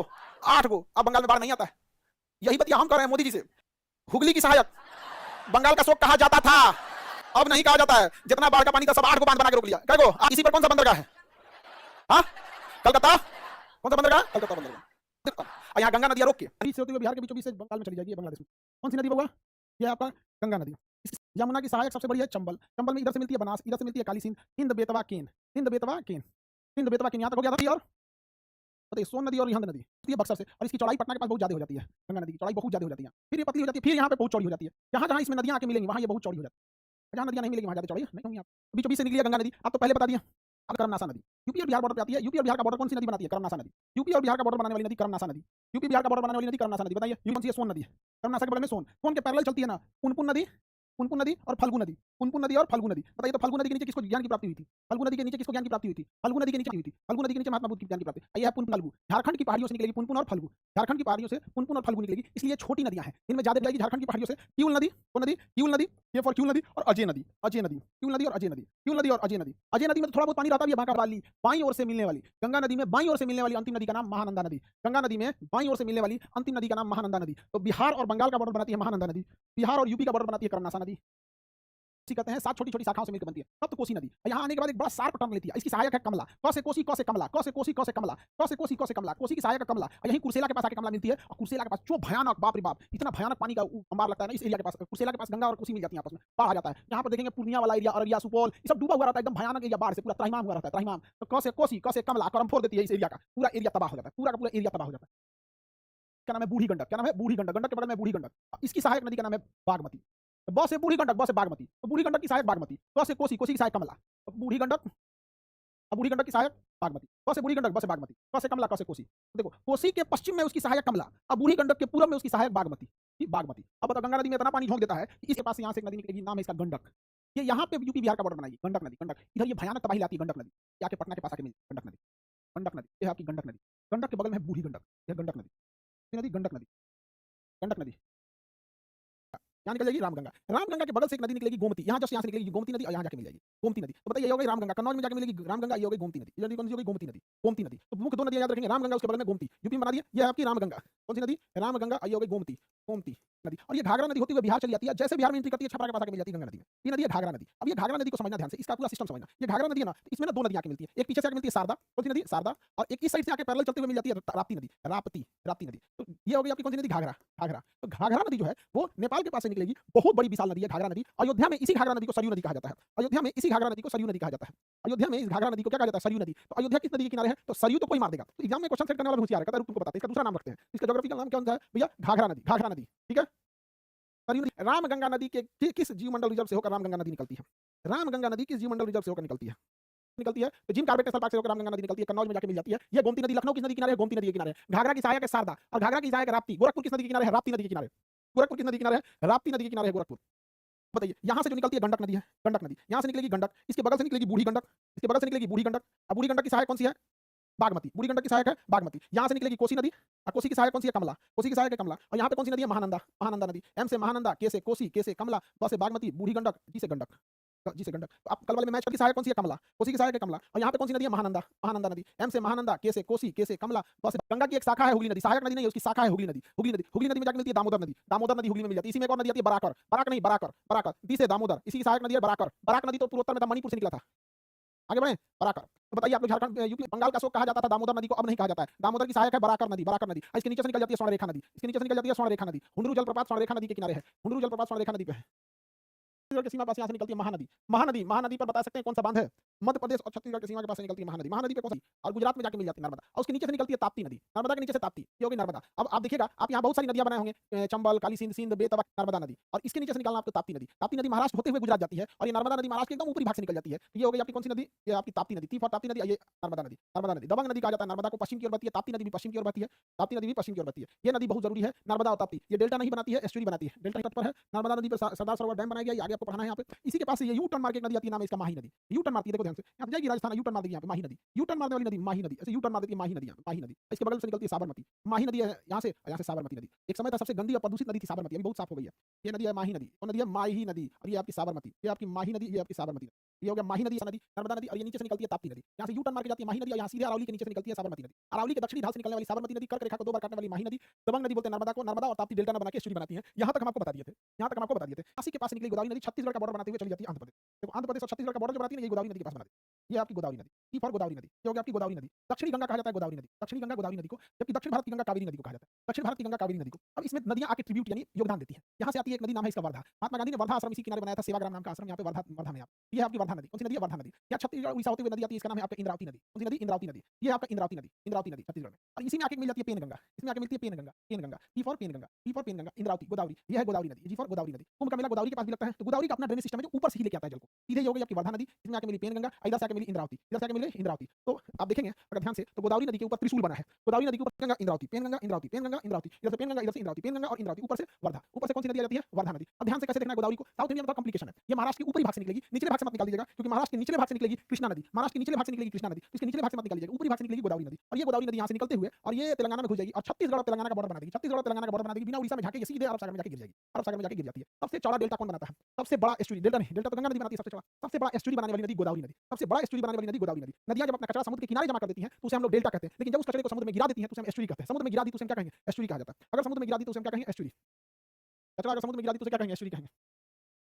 8 को। अब बंगाल में बाढ़ नहीं आता है। यही बतिया हम कर रहे हैं मोदी जी से। हुगली की सहायक बंगाल का शोक कहा जाता था, अब नहीं कहा जाता है। जितना बाढ़ का पानी था सब 8 को बांध बना के रोक लिया। कई गो? इसी पर कौन सा बंदरगाह है? हाँ कलकत्ता। कौन सा बंदरगाह? कलकत्ता बंदरगाह। यहाँ गंगा नदी रोक के से होते हुए बिहार के बीचों बीच से बंगाल में चली जाएगी, बांग्लादेश में। कौन सी नदी होगा? ये आपका गंगा नदी। यमुना की सहायक सबसे बड़ी है चंबल। चंबल में इधर से मिलती है बनास, इधर से मिलती है काली सिंध, हिंद बेतवा केन, हिंद बेतवा केन, हिंद बेतवा केन, यहाँ तक हो गया था। और बताइए सोन नदी और रिहंद नदी ये बक्सर से, और इसकी चौड़ाई पटना के पास बहुत ज्यादा हो जाती है। गंगा नदी की चौड़ाई बहुत ज्यादा हो जाती है, फिर ये पतली हो जाती है, फिर यहाँ पे बहुत चौड़ी हो जाती है। जहाँ जहाँ इसमें नदियाँ आके मिलेंगी वहाँ ये बहुत चौड़ी हो जाती है। जहाँ नदियाँ नहीं मिलेगी वहाँ ज्यादा चौड़ी नहीं होंगी। बीचों बीच से निकली है गंगा नदी। अब तो पहले बता दिया। अब करमनासा नदी यूपी और बिहार बॉर्डर पे आती है। यूपी और बिहार का बॉर्डर कौन सी नदी बनाती है? करमनासा नदी। यूपी और बिहार का बॉर्डर बनाने वाली नदी करमनासा नदी। यूपी बिहार का बॉर्डर बनाने वाली नदी करमनासा नदी। बताइए कौन सी है? सोन नदी है। करमनासा के बगल में सोन, सोन के पैरेलल चलती है ना पुनपुन नदी, पुनपुन नदी और फल्गु नदी, पुनपुन नदी और फल्गु नदी। बताइए तो फल्गु नदी के नीचे किसको ज्ञान की प्राप्ति हुई थी? फल्गु नदी के नीचे किसको ज्ञान की प्राप्ति हुई थी? फल्गु नदी के नीचे हुई थी। फल्गु नदी के नीचे महात्मा बुद्ध की ज्ञान की प्राप्ति। यह है पुनपुन फल्गु। झारखंड की पहाड़ियों से निकलेगी पुनपुन और फल्गु। झारखंड की पहाड़ियों से पुनपुन और फल्गु निकलेगी, इसलिए छोटी नदियां हैं। इनमें ज्यादा जाएगी झारखंड की पहाड़ियों से क्यूल नदी, कौन नदी? क्यूल नदी, ये फॉर क्यूल नदी, और अजय नदी, अजय नदी, क्यूल नदी और अजय नदी, क्यूल नदी और अजय नदी। अजय नदी में थोड़ा बहुत पानी रहता है, बांका वाली बाईं ओर से मिलने वाली। गंगा नदी में बाईं ओर से मिलने वाली अंतिम नदी का नाम महानंदा नदी। गंगा नदी में बाईं ओर से मिलने वाली अंतिम नदी का नाम महानंदा नदी। तो बिहार और बंगाल का बॉर्डर बनाती है महानंदा नदी, बिहार और यूपी का बॉर्डर बनाती है करमनासा नदी। कहते हैं 7 छोटी छोटी शाखाओं से मिलकर बनती है, तब तो कोसी नदी। यहाँ आने के बाद एक बड़ा शार्प टर्न लेती है। इसकी सहायक है कमला। क से कोसी, क से कमला, क से कोसी, क से कमला, क से कोसी, क से कमला। कोसी की सहायक है कमला। यहीं कुर्सेला के पास आके कमला मिलती है, और कुर्सेला के पास जो भयानक, बाप रे बाप, इतना भयानक पानी का अंबार लगता है ना इस एरिया के पास। कुर्सेला के पास गंगा और कोसी मिल जाती है आपस में, बाढ़ आ जाता है। यहाँ पर देखेंगे पूर्णिया वाला एरिया, अररिया, सुपौल, ये सब डूबा हुआ रहता है, एकदम भयानक एरिया, बाढ़ से पूरा त्राहिमाम हुआ रहता है, त्राहिमाम। तो क से कोसी, क से कमला, करम फोड़ देती है इस एरिया का, पूरा एरिया तबाह हो जाता है, पूरा का पूरा एरिया तबाह हो जाता है। क्या नाम है? बूढ़ी गंडक। क्या नाम है? बूढ़ी गंडक। गंडक के बगल में बूढ़ी गंडक। इसकी सहायक नदी का नाम है बागमती। ब से बूढ़ी गंडक, ब से बागमती। तो बूढ़ी गंडक की सहायक बागमती। क से कोसी, कोसी की सहायक कमला। बूढ़ी गंडक, बूढ़ी गंडक की सहायक बागमती। ब से बूढ़ी गंडक, ब से बागमती, क से कमला, क से कोसी। देखो कोसी के पश्चिम में उसकी सहायक कमला, अब बूढ़ी गंडक के पूर्व में उसकी सहायक बागमती, बागमती। अब बताओ गंगा नदी में इतना पानी झोंक देता है कि इसके पास यहाँ से एक नदी निकलेगी, नाम है इसका गंडक। ये यहाँ पे यूपी बिहार का बॉर्डर बनाएगी गंडक नदी। गंडक इधर ये भयानक तबाही लाती है गंडक नदी, जाके पटना के पास आके मिली गंडक नदी। गंडक नदी ये है आपकी गंडक नदी। गंडक के बगल में है बूढ़ी गंडक, यह गंडक नदी, गंडक नदी, गंडक नदी। यहाँ निकल जाएगी रामगंगा। रामगंगा के बगल से एक नदी निकलेगी गोमती। यहाँ जस्ट यहाँ से निकलेगी गोमती नदी, और यहाँ जाके मिल जाएगी गोमती नदी। तो बताइए ये हो गई रामगंगा। कन्नौज में जाके मिलेगी रामगंगा, ये हो गई गोमती नदी। ये नदी कौन सी हो गई? गोमती नदी, गोमती नदी। तो मुख्य 2 नदियाँ याद रखेंगे, रामगंगा उसके बगल में गोमती। यूपी में बना दिया, ये है आपकी रामगंगा। कौन सी नदी? रामगंगा। ये हो गई गोमती, गोमती नदी। और ये घाघरा नदी होती हुई बिहार चली जाती है, जैसे बिहार में एंट्री करती है छपरा के पास आके मिल जाती है गंगा नदी में। ये नदी है घाघरा नदी। अब ये घाघरा नदी को समझना ध्यान से, इसका पूरा सिस्टम समझना। ये घाघरा नदी है ना, इसमें ना 2 नदियाँ आके मिलती है। एक पीछे से आके मिलती है शारदा, कौन सी नदी? शारदा। और एक इस साइड से आके पैरेलल चलते हुए मिल जाती है राप्ती नदी, राप्ती, राप्ती नदी। तो ये हो गई आपकी कौन सी नदी? घाघरा, घाघरा। तो घाघरा नदी जो है वो नेपाल के पास से निकलेगी, बहुत बड़ी विशाल नदी है घाघरा नदी। अयोध्या में इसी घाघरा नदी को सरयू नदी कहा जाता है। अयोध्या में इसी घाघरा नदी को सरयू नदी कहा जाता है। अयोध्या में इस घाघरा नदी को क्या कहा जाता है? सरयू नदी। तो अयोध्या किस नदी के किनारे है? तो सरयू तो कोई मार देगा। तो एग्जाम में क्वेश्चन सेट करने वाला होशियार है, कहता है तुमको बताते हैं, इसका दूसरा नाम रखते हैं। इसका ज्योग्राफिकल नाम क्या होता है भैया? घाघरा नदी, घाघरा नदी, ठीक है। सरयू नदी। रामगंगा नदी के किस जीवमंडल रिजर्व से होकर रामगंगा नदी निकलती है? रामगंगा नदी किस जीवमंडल रिजर्व से होकर निकलती है? निकलती है तो जिम कार्बेट नेशनल पार्क से होकर रामगंगा नदी निकलती है, कन्नौज में जाके मिल जाती है। ये गोमती नदी लखनऊ किस नदी के किनारे है? गोमती नदी के किनारे। घाघरा की सहायक है शारदा, और घाघरा की सहायक है राप्ती। गोरखपुर किस नदी के किनारे है? राप्ती नदी के किनारे। गोरखपुर किस नदी के किनारे है? राप्ती नदी के किनारे है गोरखपुर। बताइए यहाँ से जो निकलती है गंडक नदी है, गंडक नदी। यहाँ से निकलेगी गंडक, इसके बगल से निकलेगी बूढ़ी गंडक, इसके बगल से निकलेगी बूढ़ी गंडक। अब बूढ़ी गंडक की सहायक कौन सी है? बागमती। बूढ़ी गंडक की सहायक है बागमती। यहाँ से निकलेगी कोसी नदी, और कोसी की सहायक कौन सी है? कमला। कोसी की सहायक है कमला। और यहाँ पे कौन सी नदी है? महानंदा, महानंदा नदी। एम से महानंदा, के से कोसी, के से कमला, ब से बागमती, बूढ़ी गंडक, जी से गंडक, जी से गंडक। तो आप कल वाले में मैच की सहायक कौन सी है? कमला। कोसी की सहायक है कमला। और यहाँ पे कौन सी नदी है? महानंदा, महानंदा नदी। एम से महानंदा, के से कोसी, के से कमला, ब से गंगा की एक शाखा है हुगली नदी। सहायक नदी नहीं है, उसकी शाखा है हुगली नदी। हुगली नदी, हुगली नदी में जाके मिलती है दामोदर नदी। दामोदर नदी हुगली में मिल जाती है। इसी में एक और नदी आती है बराकर, बराक नहीं बराकर, बराकर, दी से दामोदर, इसी की सहायक नदी है बराकर। बराक नदी तो पूर्वोत्तर में था, मणिपुर से निकला था। आगे बढ़े, बराकर। तो बताइए आप लोग झारखंड, यूपी, बंगाल का शोक कहा जाता था दामोदर नदी को, अब नहीं कहा जाता है। दामोदर की सहायक है बराकर नदी, बराकर नदी। इसके नीचे से निकल जाती है स्वर्णरेखा नदी, इसके नीचे से निकल जाती है स्वर्णरेखा नदी। हुंडरू जलप्रपात स्वर्णरेखा नदी के किनारे है, हुंडरू जलप्रपात स्वर्णरेखा नदी पे है। के सीमा पास यहाँ से निकलती है महानदी। महानदी, महानदी पर बता सकते हैं कौन सा बांध है? मध्य प्रदेश और छत्तीसगढ़ की सीमा के पास से निकलती है महानदी। महानदी पे कौन सी? और गुजरात में जाके मिल जाती है नर्मदा, और उसके नीचे से निकलती है ताप्ती नदी। नर्मदा के नीचे से ताप्ती, ये होगी नर्मदा। अब आप देखिएगा, आप यहाँ बहुत सारी नदियां बनाए होंगे, चंबल, काली सिंध, सिंध, बेतवा, नर्मदा नदी, और इसके नीचे से निकालना आपको ताप्ती नदी। ताप्ती नदी महाराष्ट्र होते हुए गुजरात जाती है, और ये नर्मदा नदी महाराष्ट्र के एकदम ऊपरी भाग से निकल जाती है। तो ये हो गई आपकी कौन सी नदी? ये आपकी ताप्ती नदी, ती फॉर ताप्ती नदी, ये नर्मदा नदी। नर्मदा नदी दबंग नदी कहा जाता है, नर्मदा को पश्चिम की ओर बहती है, ताप्ती नदी भी पश्चिम की ओर बहती है, ताप्ती नदी भी पश्चिम की ओर बहती है। ये नदी बहुत जरूरी है, नर्मदा और ताप्ती। ये डेल्टा नहीं बनाती है, एस्चुरी बनाती है। डेल्टा तट पर है, नर्मदा नदी पर सरदार सरोवर डैम बनाया गया, ये आगे आपको पढ़ना है यहाँ पे। इसी के पास ये यू टर्न मार के एक नदी आती है, नाम है इसका माही नदी। यू टर्न मारती है, देखो ध्यान से, यहाँ जाएगी राजस्थान, यू टर्न मार देगी यहाँ पे माही नदी। यू टर्न मारने वाली नदी माही नदी, ऐसे यू टर्न मार देती है माही नदी, यहाँ माही नदी। इसके बगल से निकलती है साबरमती। माही नदी है यहाँ से साबरमती नदी। एक समय था सबसे गंदी और प्रदूषित नदी थी साबरमती, अभी बहुत साफ हो गई है। ये नदी है माही नदी, और नदी है माही नदी, और ये आपकी साबरमती, ये आपकी माही नदी, ये आपकी साबरमती। ये हो गया माही नदी, नर्मदा नदी, और ये नीचे से निकलती है ताप्ती नदी। यहाँ से यू टर्न मार के जाती है माही नदी, और यहाँ सीधे अरावली के नीचे से निकलती है साबरमती नदी। अरावली के दक्षिणी ढाल से निकलने वाली साबरमती नदी कर्क रेखा को दो बार काटने वाली माही नदी, दबंग नदी बोलते हैं नर्मदा को। नर्मदा और ताप्ती डेल्टा न बना के एस्चुरी बनाती है। यहाँ तक हम आपको बता दिए थे, यहाँ तक हम आपको बता दिए थे। काशी के पास निकली गोदावरी नदी छत्तीसगढ़ का बॉर्डर बनाते हुए चली जाती है आंध्र प्रदेश। देखो आंध्र प्रदेश और छत्तीसगढ़ का बॉर्डर जो बनाती है, ये गोदावरी नदी के पास बनाती है। ये आपकी गोदावरी नदी, टी फॉर गोदावरी नदी, ये हो गया आपकी गोदावरी नदी। दक्षिणी गंगा कहा जाता है गोदावरी नदी, दक्षिणी गंगा गोदावरी नदी को, जबकि दक्षिण भारत की गंगा कावेरी नदी को कहा जाता है। दक्षिण भारत की गंगा कावेरी नदी को। अब इसमें नदियां आके ट्रिब्यूट यानी योगदान देती है। यहाँ से आती है एक नदी, नाम है इसका वर्धा। महात्मा गांधी ने वर्धा आश्रम इसी किनारे बनाया था, सेवाग्राम नाम का आश्रम यहाँ पे वर्धा में। ये आपकी वर्धा नदी, कौन सी नदी है? वर्धा नदी। या छत्तीसगढ़ उड़ीसा होते हुए नदी आती है, इसका नाम है आपका इंद्रावती नदी। कौन सी नदी? इंद्रावती नदी। ये आपका इंद्रावती नदी, इंद्रावती नदी छत्तीसगढ़ में। और इसी में आके मिल जाती है पेनगंगा, इसमें आके मिलती है Penganga, Penganga, T for Penganga, T for Penganga, Indravati, Godavari, ये है गोदावरी नदी, जी फॉर गोदावरी नदी। कुंभ का मेला गोदावरी के पास भी लगता है, तो गोदावरी का अपना ड्रेनेज सिस्टम है जो ऊपर से ही लेके आता है जल को। सीधे ये हो गई आपकी वर्धा नदी, इसमें आके मिली पेनगंगा, इधर से आके मिली इंद्रावती, इधर से आके मिली इंद्रावती। तो आप देखेंगे अगर ध्यान से, तो गोदावरी नदी के ऊपर त्रिशूल बना है। गोदावरी नदी के ऊपर गंगा इंद्रावती, पेनगंगा इंद्रावती, पेनगंगा इंद्रावती, इधर से पेनगंगा, इधर से इंद्रावती, पेनगंगा और इंद्रावती, ऊपर से वर्धा। ऊपर से कौन सी नदी आ जाती है? वर्धा नदी। अब ध्यान से कैसे देखना है गोदावरी को, साउथ इंडिया में थोड़ा कॉम्प्लिकेशन है। ये महाराष्ट्र के ऊपरी भाग से निकलेगी, निचले भाग से मत निकाल दीजिएगा, क्योंकि महाराष्ट्र के निचले भाग से निकलेगी कृष्णा नदी, महाराष्ट्र के निचले भाग से निकलेगी कृष्णा नदी, इसके निचले भाग से मत निकाल दीजिएगा, ऊपरी भाग से निकलेगी गोदावरी नदी। और ये गोदावरी नदी यहाँ से निकलते हुए और ये तेलंगाना में घुस जाएगी, और छत्तीसगढ़ और तेलंगाना का बॉर्डर बना देगी, छत्तीसगढ़ और तेलंगाना का बॉर्डर बना देगी, बिना उड़ीसा में झाके सीधे अरब सागर में जाके गिर जाएगी, अरब सागर में जाके गिर जाती है। सबसे चौड़ा डेल्टा कौन बनाता है? सबसे बड़ा एस्चुरी, डेल्टा नहीं, डेल्टा तो गंगा नदी बनाती है सबसे चौड़ा। सबसे बड़ा एस्चुरी बनाने वाली नदी गोदावरी नदी, सबसे बड़ा एस्चुरी बनाने वाली नदी गोदावरी नदी। नदियां जब अपना कचरा समुद्र के किनारे जमा कर देती हैं तो उसे हम लोग डेल्टा कहते हैं, लेकिन जब उस कचरे को समुद्र में गिरा देती हैं तो उसे हम एस्चुरी कहते हैं। समुद्र में गिरा दी तो उसे हम क्या कहेंगे? एस्चुरी कहा जाता है। अगर समुद्र में गिरा दी तो उसे हम क्या कहेंगे? एस्चुरी। कचरा अगर समुद्र में गिरा दी तो उसे क्या कहेंगे? एस्चुरी कहेंगे।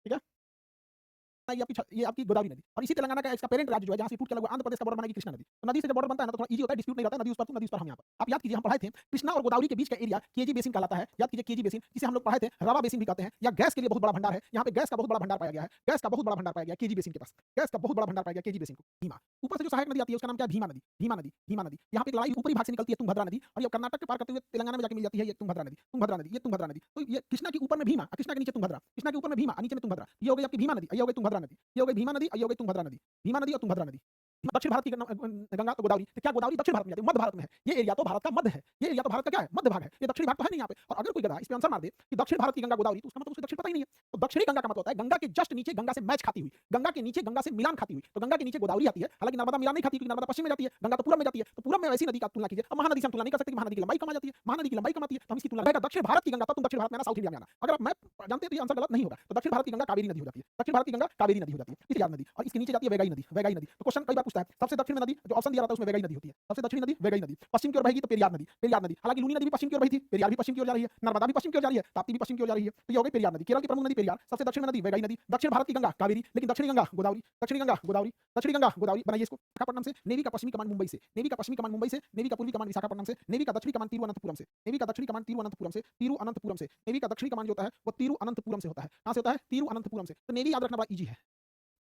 ठीक है, ये आपकी गोदावरी नदी। और इसी तेलंगाना का इसका पेरेंट राज्य जो है, जहां से टूट के लगभग आंध्र प्रदेश का बॉर्डर बनेगी कृष्णा नदी। तो नदी से जब बॉर्डर बनता है ना, तो थोड़ा इजी होता है, डिस्प्यूट नहीं रहता, नदी उस पर, नदी उस पर, हम यहाँ पर। आप याद कीजिए, हम पढ़ाए थे कृष्णा और गोदावरी के बीच का एरिया केजी बेसिन कहलाता है। याद कीजिए केजी बेसिन, जिसे हम लोग पढ़ाए थे रवा बेसिन भी कहते हैं, या गैस के लिए बहुत बड़ा भंडार है। यहाँ पे गैस का बहुत बड़ा भंडार पाया गया है, गैस का बहुत बड़ा भंडार पाया गया केजी बेसिन के पास, गैस का बहुत बड़ा भंडार पाया गया केजी बेसिन को। भीमा ऊपर से जो सहायक नदी आती है उसका नाम क्या है? भीमा नदी, भीमा नदी, भीमा नदी। यहाँ पे एक लड़ाई ऊपरी भाग से निकलती है तुंगभद्रा नदी, और ये कर्नाटक के पार करते हुए तेलंगाना में जाके मिल जाती है ये तुंगभद्रा नदी, तुंगभद्रा नदी, ये तुंगभद्रा नदी। तो ये कृष्णा के ऊपर में भीमा, कृष्णा के नीचे तुंगभद्रा, कृष्णा के ऊपर में भीमा, नीचे में तुंगभद्रा। ये हो गई आपकी भीमा नदी, ये हो गई तुंगभद्रा नदी, ये हो गई भीमा नदी, ये हो गई तुंगभद्रा नदी, भीमा नदी और तुंगभद्रा नदी। दक्षिण भारत की गंगा तो गोदावरी, तो क्या गोदावरी दक्षिण भारत में जाती है? मध्य भारत में है। ये एरिया तो भारत का मध्य है, ये एरिया तो भारत का क्या है? मध्य भाग है। ये दक्षिण भाग तो है नहीं यहाँ पे। और अगर कोई गधा इस पे आंसर मार दे कि दक्षिण भारत की गंगा गोदावरी, तो उसका मतलब उसे दक्षिण पता ही नहीं है। तो दक्षिणी गंगा का मतलब होता है गंगा के जस्ट नीचे, गंगा से मैच खाती हुई, गंगा के नीचे गंगा से मिलान खाती हुई। तो गंगा के नीचे गोदावरी आती है, हालांकि नर्मदा मिलान नहीं खाती, क्योंकि नर्मदा पश्चिम में जाती है, गंगा तो पूरब में जाती है। तो पूरब में वैसी नदी का तुलना कीजिए। अब महानदी से हम तुलना नहीं कर सकते, महानदी की लंबाई कम आ जाती है, महानदी की लंबाई कम आती है, तो हम इसकी तुलना करेंगे दक्षिण भारत की गंगा। तब तुम दक्षिण भारत में आना, साउथ इंडिया में आना। अगर आप मैप जानते हैं तो ये आंसर गलत नहीं होगा। तो दक्षिण भारत की गंगा कावेरी नदी हो जाती है, दक्षिण भारत की गंगा कावेरी नदी हो जाती है, इसे याद नदी। और इसके नीचे जाती है वैगाई नदी, वैगाई नदी। तो क्वेश्चन कई बार पूछता है सबसे दक्षिण में नदी, जो ऑप्शन दिया रहता है उसमें वैगाई नदी होती है। सबसे दक्षिणी नदी वैगाई नदी। पश्चिम की ओर बहेगी तो पेरियार नदी, पेरियार नदी। हालांकि लूनी नदी भी पश्चिम की ओर बही थी, पेरियार भी पश्चिम की ओर जा रही है, नर्मदा भी पश्चिम की ओर जा रही है, ताप्ती भी पश्चिम की ओर जा रही है। तो ये हो गई पेरियार नदी। केरल की प्रमुख नदी पेरियार, सबसे दक्षिण में नदी वैगाई नदी। दक्षिण भारत की गंगा कावेरी, लेकिन दक्षिणी गंगा गोदावरी, दक्षिणी गंगा गोदावरी, दक्षिणी गंगा गोदावरी। बनाइए इसको। विशाखापट्टनम से नेवी का पश्चिमी कमांड मुंबई से, नेवी का पश्चिमी कमांड मुंबई से, नेवी का पूर्वी कमांड विशाखापट्टनम से, नेवी का दक्षिणी कमांड तिरुवनंतपुरम से, नेवी का दक्षिणी कमांड तिरुवनंतपुरम से, तिरुवनंतपुरम से। नेवी का दक्षिणी कमांड जो होता है वो तिरुवनंतपुरम से होता है। कहां से होता है? तिरुवनंतपुरम से। तो नेवी याद रखना बड़ा इजी है।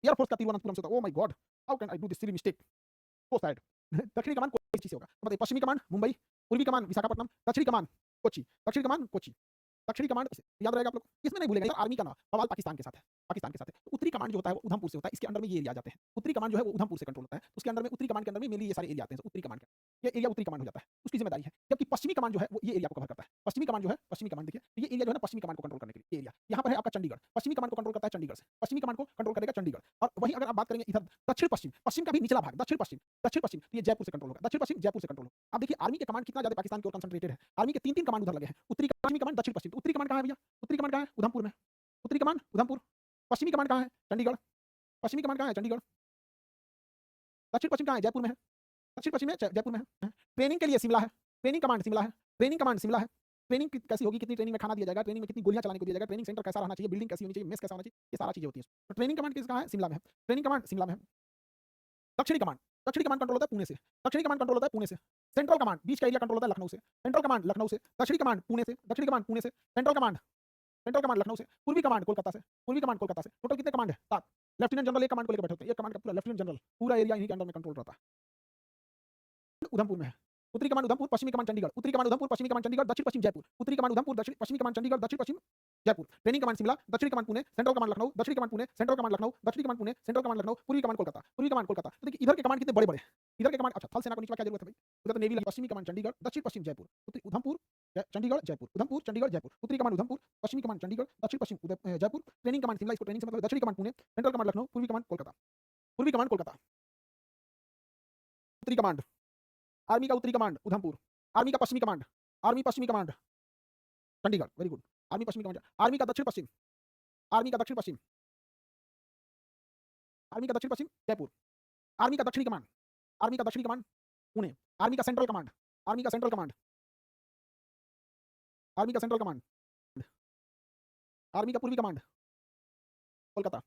एयरफोर्स का तिरुवनंतपुरम से होता है। Oh my God, how can I do this silly mistake? So sad. दक्षिणी कमांड कोची से होगा। बताइए, पश्चिमी कमांड मुंबई, पूर्वी कमांड विशाखापट्टनम, दक्षिणी कमांड कोची, दक्षिणी कमांड कोची, दक्षिणी कमांड याद रहेगा आप लोग, इसमें नहीं भूलेगा। आर्मी का नाम बवाल पाकिस्तान के साथ है, पाकिस्तान के साथ है। तो उत्तरी कमांड जो होता है वो उधमपुर से होता है, इसके अंडर में ये एरिया जाते हैं। उत्तरी कमांड जो है वो उधमपुर से कंट्रोल होता है, उसके अंदर में उत्तरी कमांड के अंदर में मेनली ये सारे एरिया आते हैं। उत्तरी कमांड का ये एरिया उत्तरी कमांड हो जाता है, उसकी जिम्मेदारी है। जबकि पश्चिमी कमांड जो है वो ये एरिया को कवर करता है। पश्चिमी कमांड जो है, पश्चिमी कमांड देखिए, तो ये एरिया जो है ना पश्चिमी कमांड को कंट्रोल करने के लिए एरिया यहाँ पर है आपका चंडीगढ़। पश्चिमी कमांड को कंट्रोल करता है चंडीगढ़ से, पश्चिमी कमांड को कंट्रोल करेगा चंडीगढ़। और वही अगर आप बात करेंगे इधर दक्षिण पश्चिम, पश्चिम का भी निचला भाग दक्षिण पश्चिम, दक्षिण पश्चिम, तो ये जयपुर से कंट्रोल होगा। दक्षिण पश्चिम जयपुर से कंट्रोल होगा। आप देखिए आर्मी के कमांड कितना ज्यादा पाकिस्तान की ओर कंसंट्रेटेड है। आर्मी के तीन कमांड उधर लगे हैं, उत्तरी कमांड, दक्षिण पश्चिम। उत्तरी कमांड कहाँ है भैया? उत्तरी कमांड कहाँ है? उधमपुर में। उत्तरी कमांड उधमपुर। पश्चिमी कमांड कहाँ है? चंडीगढ़। पश्चिमी कमांड कहाँ है? चंडीगढ़। दक्षिण पश्चिम कहाँ है? जयपुर में है। दक्षिण पश्चिम में जयपुर में है। ट्रेनिंग के लिए शिमला है, ट्रेनिंग कमांड शिमला है, ट्रेनिंग कमांड शिमला है। ट्रेनिंग कैसी होगी, कितनी ट्रेनिंग में खाना दिया जाएगा, ट्रेनिंग में कितनी गोलियां चलाने को दिया जाएगा, ट्रेनिंग सेंटर कैसा रहना चाहिए, बिल्डिंग कैसी होनी चाहिए, मेस कैसा होना चाहिए, ये सारा चीजें होती है। तो ट्रेनिंग कमांड किस कहाँ है? शिमला में है। ट्रेनिंग कमांड शिमला में है। दक्षिणी कमांड, दक्षिणी कमांड कंट्रोल होता है पुणे से, दक्षिणी कमांड कंट्रोल होता है पुणे से। सेंट्रल कमांड बीच का एरिया कंट्रोल होता है लखनऊ से, सेंट्रल कमांड लखनऊ से। दक्षिणी कमांड पुणे से, दक्षिणी कमांड पुणे से। Central command central command Lucknow से, पूर्वी कमांड कोलकाता से, पूर्वी कमांड कोलकाता से। टोटल कितने कमांड है? 7। लेफ्टिनेंट जनरल एक कमांड को लेकर बैठे होते हैं, एक कमांड का पूरा लेफ्टिनेंट जनरल पूरा एरिया इन्हीं के अंडर में कंट्रोल रहता है। उधमपुर में है उत्तरी कमांड उधमपुर, पश्चिमी कमांड चंडीगढ़, उत्तरी कमांड उधमपुर, पश्चिमी कमांड चंडीगढ़, दक्षिण पश्चिम जयपुर, उत्तरी कमांड उधमपुर, दक्षिण पश्चिमी कमांड चंडीगढ़, दक्षिण पश्चिम जयपुर, ट्रेनिंग कमांड शिमला, दक्षिणी command Pune, central command Lucknow, दक्षिणी command Pune, central command Lucknow, दक्षिणी command Pune, central command Lucknow, पूर्वी कमांड कोलकाता, पूर्वी कमांड कोलकाता। तो देखिए इधर के कमांड कितने बड़े-बड़े, इधर के कमांड। अच्छा, थल सेना को निचला क्या जरूरत है भाई? उधर तो नेवी, पश्चिमी कमांड चंडीगढ़, दक्षिण पश्चिम जयपुर, उत्तरी उधमपुर, चंडीगढ़, जयपुर, उधमपुर, चंडीगढ़, जयपुर, उत्तरी कमांड उधमपुर, पश्चिमी कमांड चंडीगढ़, दक्षिण पश्चिम जयपुर, ट्रेनिंग कमांड शिमला, इसको ट्रेनिंग से मतलब दक्षिणी command Pune, central command Lucknow, पूर्वी कमांड कोलकाता, पूर्वी कमांड कोलकाता, उत्तरी कमांड, आर्मी का उत्तरी कमांड उधमपुर, आर्मी का पश्चिमी कमांड, आर्मी पश्चिमी command Chandigarh, very good, army पश्चिमी कमांड, आर्मी का दक्षिण पश्चिम, आर्मी का दक्षिण पश्चिम, आर्मी का दक्षिण पश्चिम जयपुर, आर्मी का दक्षिणी कमांड, आर्मी का दक्षिणी कमांड पुणे, आर्मी का सेंट्रल कमांड, आर्मी का सेंट्रल कमांड, आर्मी का सेंट्रल कमांड, आर्मी का पूर्वी कमांड कोलकाता।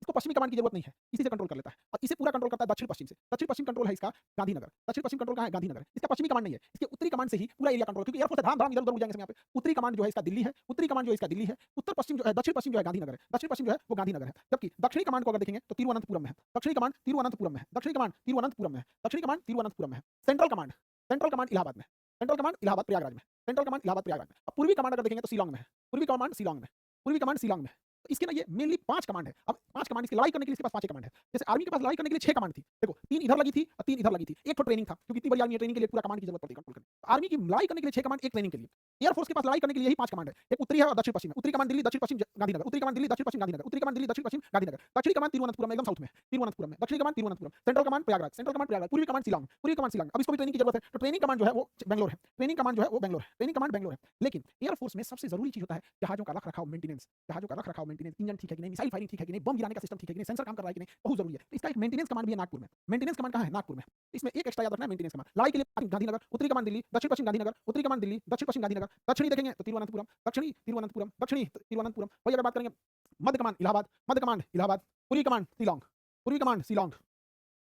इसको पश्चिमी कमांड की जरूरत नहीं है, इसी से कंट्रोल कर लेता है और इसे पूरा कंट्रोल करता है दक्षिण पश्चिम से। दक्षिण पश्चिम कंट्रोल है इसका गांधीनगर, दक्षिण पश्चिम कंट्रोल कहां है? गांधीनगर। इसका पश्चिमी कमांड नहीं है, इसके उत्तरी कमांड से ही पूरा एरिया कंट्रोल, क्योंकि एयरफोर्स धाम धाम इधर उधर उड़ जाएंगे यहाँ पे। उत्तरी कमांड जो है इसका दिल्ली है, उत्तरी कमांड जो है इसका दिल्ली है, उत्तर पश्चिम जो है दक्षिण पश्चिम जो है गांधीनगर है, दक्षिण पश्चिम जो है वो गांधीनगर है। जबकि दक्षिणी कमांड को अगर देखेंगे तो तिरुवनंतपुरम में है, दक्षिणी कमांड तिरुवनंतपुरम में है, दक्षिणी कमांड तिरुवनंतपुरम में है, दक्षिणी कमांड तिरुवनंतपुरम में है। Central command, central command Allahabad में, सेंट्रल कमांड इलाहाबाद प्रयागराज में, सेंट्रल कमांड इलाहाबाद प्रयागराज में। अब पूर्वी कमांड अगर देखेंगे तो शिलांग में है, पूर्वी कमांड शिलांग में, पूर्वी कमांड शिलांग में। तो इसके ना ये मेनली 5 कमांड है। अब 5 कमांड इसकी लड़ाई करने के लिए इसके पास 5 कमांड है। जैसे आर्मी के पास लड़ाई करने के लिए 6 कमांड थी, देखो 3 इधर लगी थी और 3 इधर लगी थी। एक तो ट्रेनिंग था, क्योंकि इतनी बड़ी आर्मी ट्रेनिंग के लिए पूरा कमांड की जरूरत पड़ती है कंट्रोल करने। आर्मी की लड़ाई करने के लिए 6 कमांड, एक ट्रेनिंग के लिए। एयरफोर्स के पास लड़ाई करने के लिए यही 5 कमांड है, एक उत्तरी है और दक्षिण पश्चिम है। उत्तरी कमांड दिल्ली, दक्षिण पश्चिम गांधीनगर, उत्तरी कमांड दिल्ली, दक्षिण पश्चिम गांधीनगर, उत्तरी कमांड दिल्ली, दक्षिण पश्चिम गांधीनगर, दक्षिणी कमांड तिरुवनंतपुरम एकदम साउथ में, तिरुवनंतपुरम में, दक्षिणी command Thiruvananthapuram, central command Prayagraj, central command Prayagraj, पूर्वी कमांड शिलांग, पूर्वी कमांड शिलांग। अब इसको भी ट्रेनिंग की जरूरत है, तो ट्रेनिंग कमांड जो है वो बेंगलोर है, ट्रेनिंग कमांड जो है वो बेंगलोर है, ट्रेनिंग कमांड बेंगलोर है। लेकिन एयरफोर्स में सबसे जरूरी चीज होता है जहाजों का रखरखाव, मेंटेनेंस, जहाजों का रखरखाव, मेंटेनेंस, इंजन ठीक है कि नहीं, मिसाइल फायरिंग ठीक है कि नहीं, बम गिराने का सिस्टम ठीक है कि नहीं, सेंसर काम कर रहा है कि नहीं, बहुत जरूरी है। तो इसका एक मेंटेनेंस कमांड भी है नागपुर में। मेंटेनेंस कमांड कहां है? नागपुर में। इसमें एक एक्स्ट्रा याद रखना है, मेंटेनेंस कमांड। लड़ाई के लिए गांधीनगर, उत्तरी कमांड दिल्ली, दक्षिण पश्चिम गांधीनगर, उत्तरी कमांड दिल्ली, दक्षिण पश्चिम गांधीनगर, दक्षिणी देखेंगे तो तिरुवनंतपुरम, दक्षिणी तिरुवनंतपुरम, दक्षिणी तिरुवनंतपुरम। वही अगर बात करेंगे मध्य कमांड इलाहाबाद, मध्य कमांड इलाहाबाद, पूर्वी कमांड शिलांग, पूर्वी कमांड शिलांग,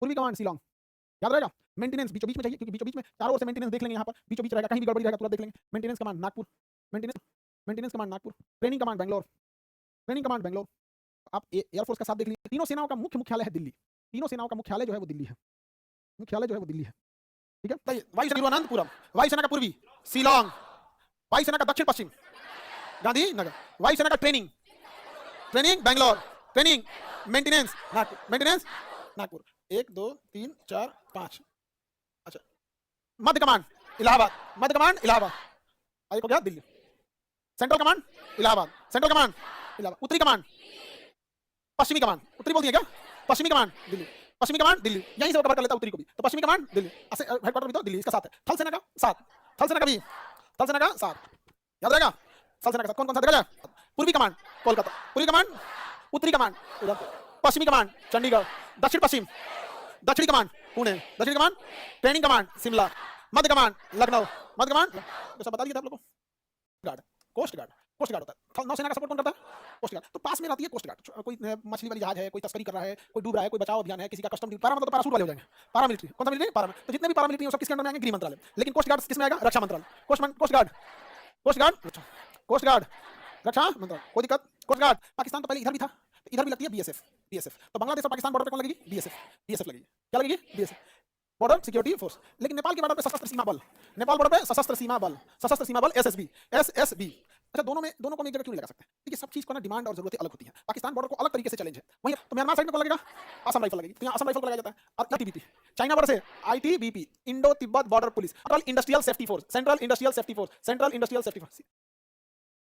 पूर्वी कमांड शिलांग। याद रहेगा, मेंटेनेंस बीचों बीच में चाहिए, क्योंकि बीचों बीच में चारों ओर से मेंटेनेंस देख लेंगे, यहाँ पर बीचों बीच रहेगा, कहीं भी गड़बड़ी रहेगा तुरंत देख लेंगे। Maintenance command Nagpur, maintenance command Nagpur, training command Bangalore, training command Bangalore. आप एयरफोर्स का साथ देख लीजिए, तीनों सेनाओं का मुख्य मुख्यालय है दिल्ली, तीनों सेनाओं का मुख्यालय जो है वो दिल्ली है, मुख्यालय जो है वो दिल्ली है। ठीक है, वायुसेना तिरुवनंतपुरम, वायुसेना का पूर्वी शिलांग, वायुसेना का दक्षिण पश्चिम गांधीनगर, वायुसेना का training, training Bangalore, training maintenance Nagpur, maintenance Nagpur. 1 2 3 4 5। अच्छा, मध्य कमांड इलाहाबाद, मध्य कमांड इलाहाबाद, एक हो गया Delhi. Central command Allahabad, central command Allahabad, उत्तरी कमांड, पश्चिमी कमांड, उत्तरी बोल दिया क्या? पश्चिमी कमांड दिल्ली, पश्चिमी कमांड दिल्ली, यहीं से वो कवर कर लेता उत्तरी को भी। तो पश्चिमी कमांड दिल्ली, हेडक्वार्टर भी तो दिल्ली, इसका साथ है। थल सेना का साथ, थल सेना का भी, थल सेना का साथ याद रहेगा। थल सेना का साथ कौन कौन सा देखा जाए? पूर्वी कमांड कोलकाता, पूर्वी कमांड, उत्तरी कमांड उधमपुर, पश्चिमी कमांड चंडीगढ़, दक्षिण पश्चिम, दक्षिणी कमांड पुणे, दक्षिणी कमांड, ट्रेनिंग कमांड शिमला, मध्य कमांड लखनऊ, मध्य कमांड तो सब बता दिया था आप लोगों को। Guard, coast guard, coast guard होता है। नौसेना का सपोर्ट कौन करता है? Coast guard. तो पास में रहती है कोस्ट गार्ड। कोई मछली वाली जहाज है, कोई तस्करी कर रहा है, कोई डूब रहा है, कोई बचाव अभियान है, किसी का कस्टम, पारा मतलब तो पैराशूट वाले हो जाएंगे, पारामिलिट्री। कौन सा मिलिट्री? पारा। तो जितने भी पारामिलिट्री हैं सब किसके अंडर में आएंगे? गृह मंत्रालय। लेकिन कोस्ट गार्ड किसमें आएगा? रक्षा मंत्रालय। Coast guard, coast guard, coast guard, रक्षा मंत्रालय। कोई दिक्कत? कोस्ट गार्ड पाकिस्तान तो पहले इधर भी था, तो इधर भी लगती है बीएसएफ, बीएसएफ। तो बांग्लादेश और पाकिस्तान बॉर्डर पे कौन लगेगी? बीएसएफ, बीएसएफ लगेगी। क्या लगेगी? BSF, border security force. लेकिन नेपाल के बॉर्डर पे सशस्त्र सीमा बल, नेपाल बॉर्डर पे सशस्त्र सीमा बल, सशस्त्र सीमा बल एसएसबी, एसएसबी। अच्छा, दोनों को एक जगह क्यों नहीं लगा सकते? देखिए सब चीज को ना डिमांड और जरूरतें अलग होती हैं। पाकिस्तान बॉर्डर को अलग तरीके से चैलेंज है, वहीं तो म्यांमार साइड में कौन लगेगा? असम राइफल लगेगी, तो यहाँ असम राइफल को लगाया जाता है। और आईटीबीपी, चाइना बॉर्डर से ITBP, Indo Tibet border police, central industrial safety force, central industrial safety force, central industrial safety force.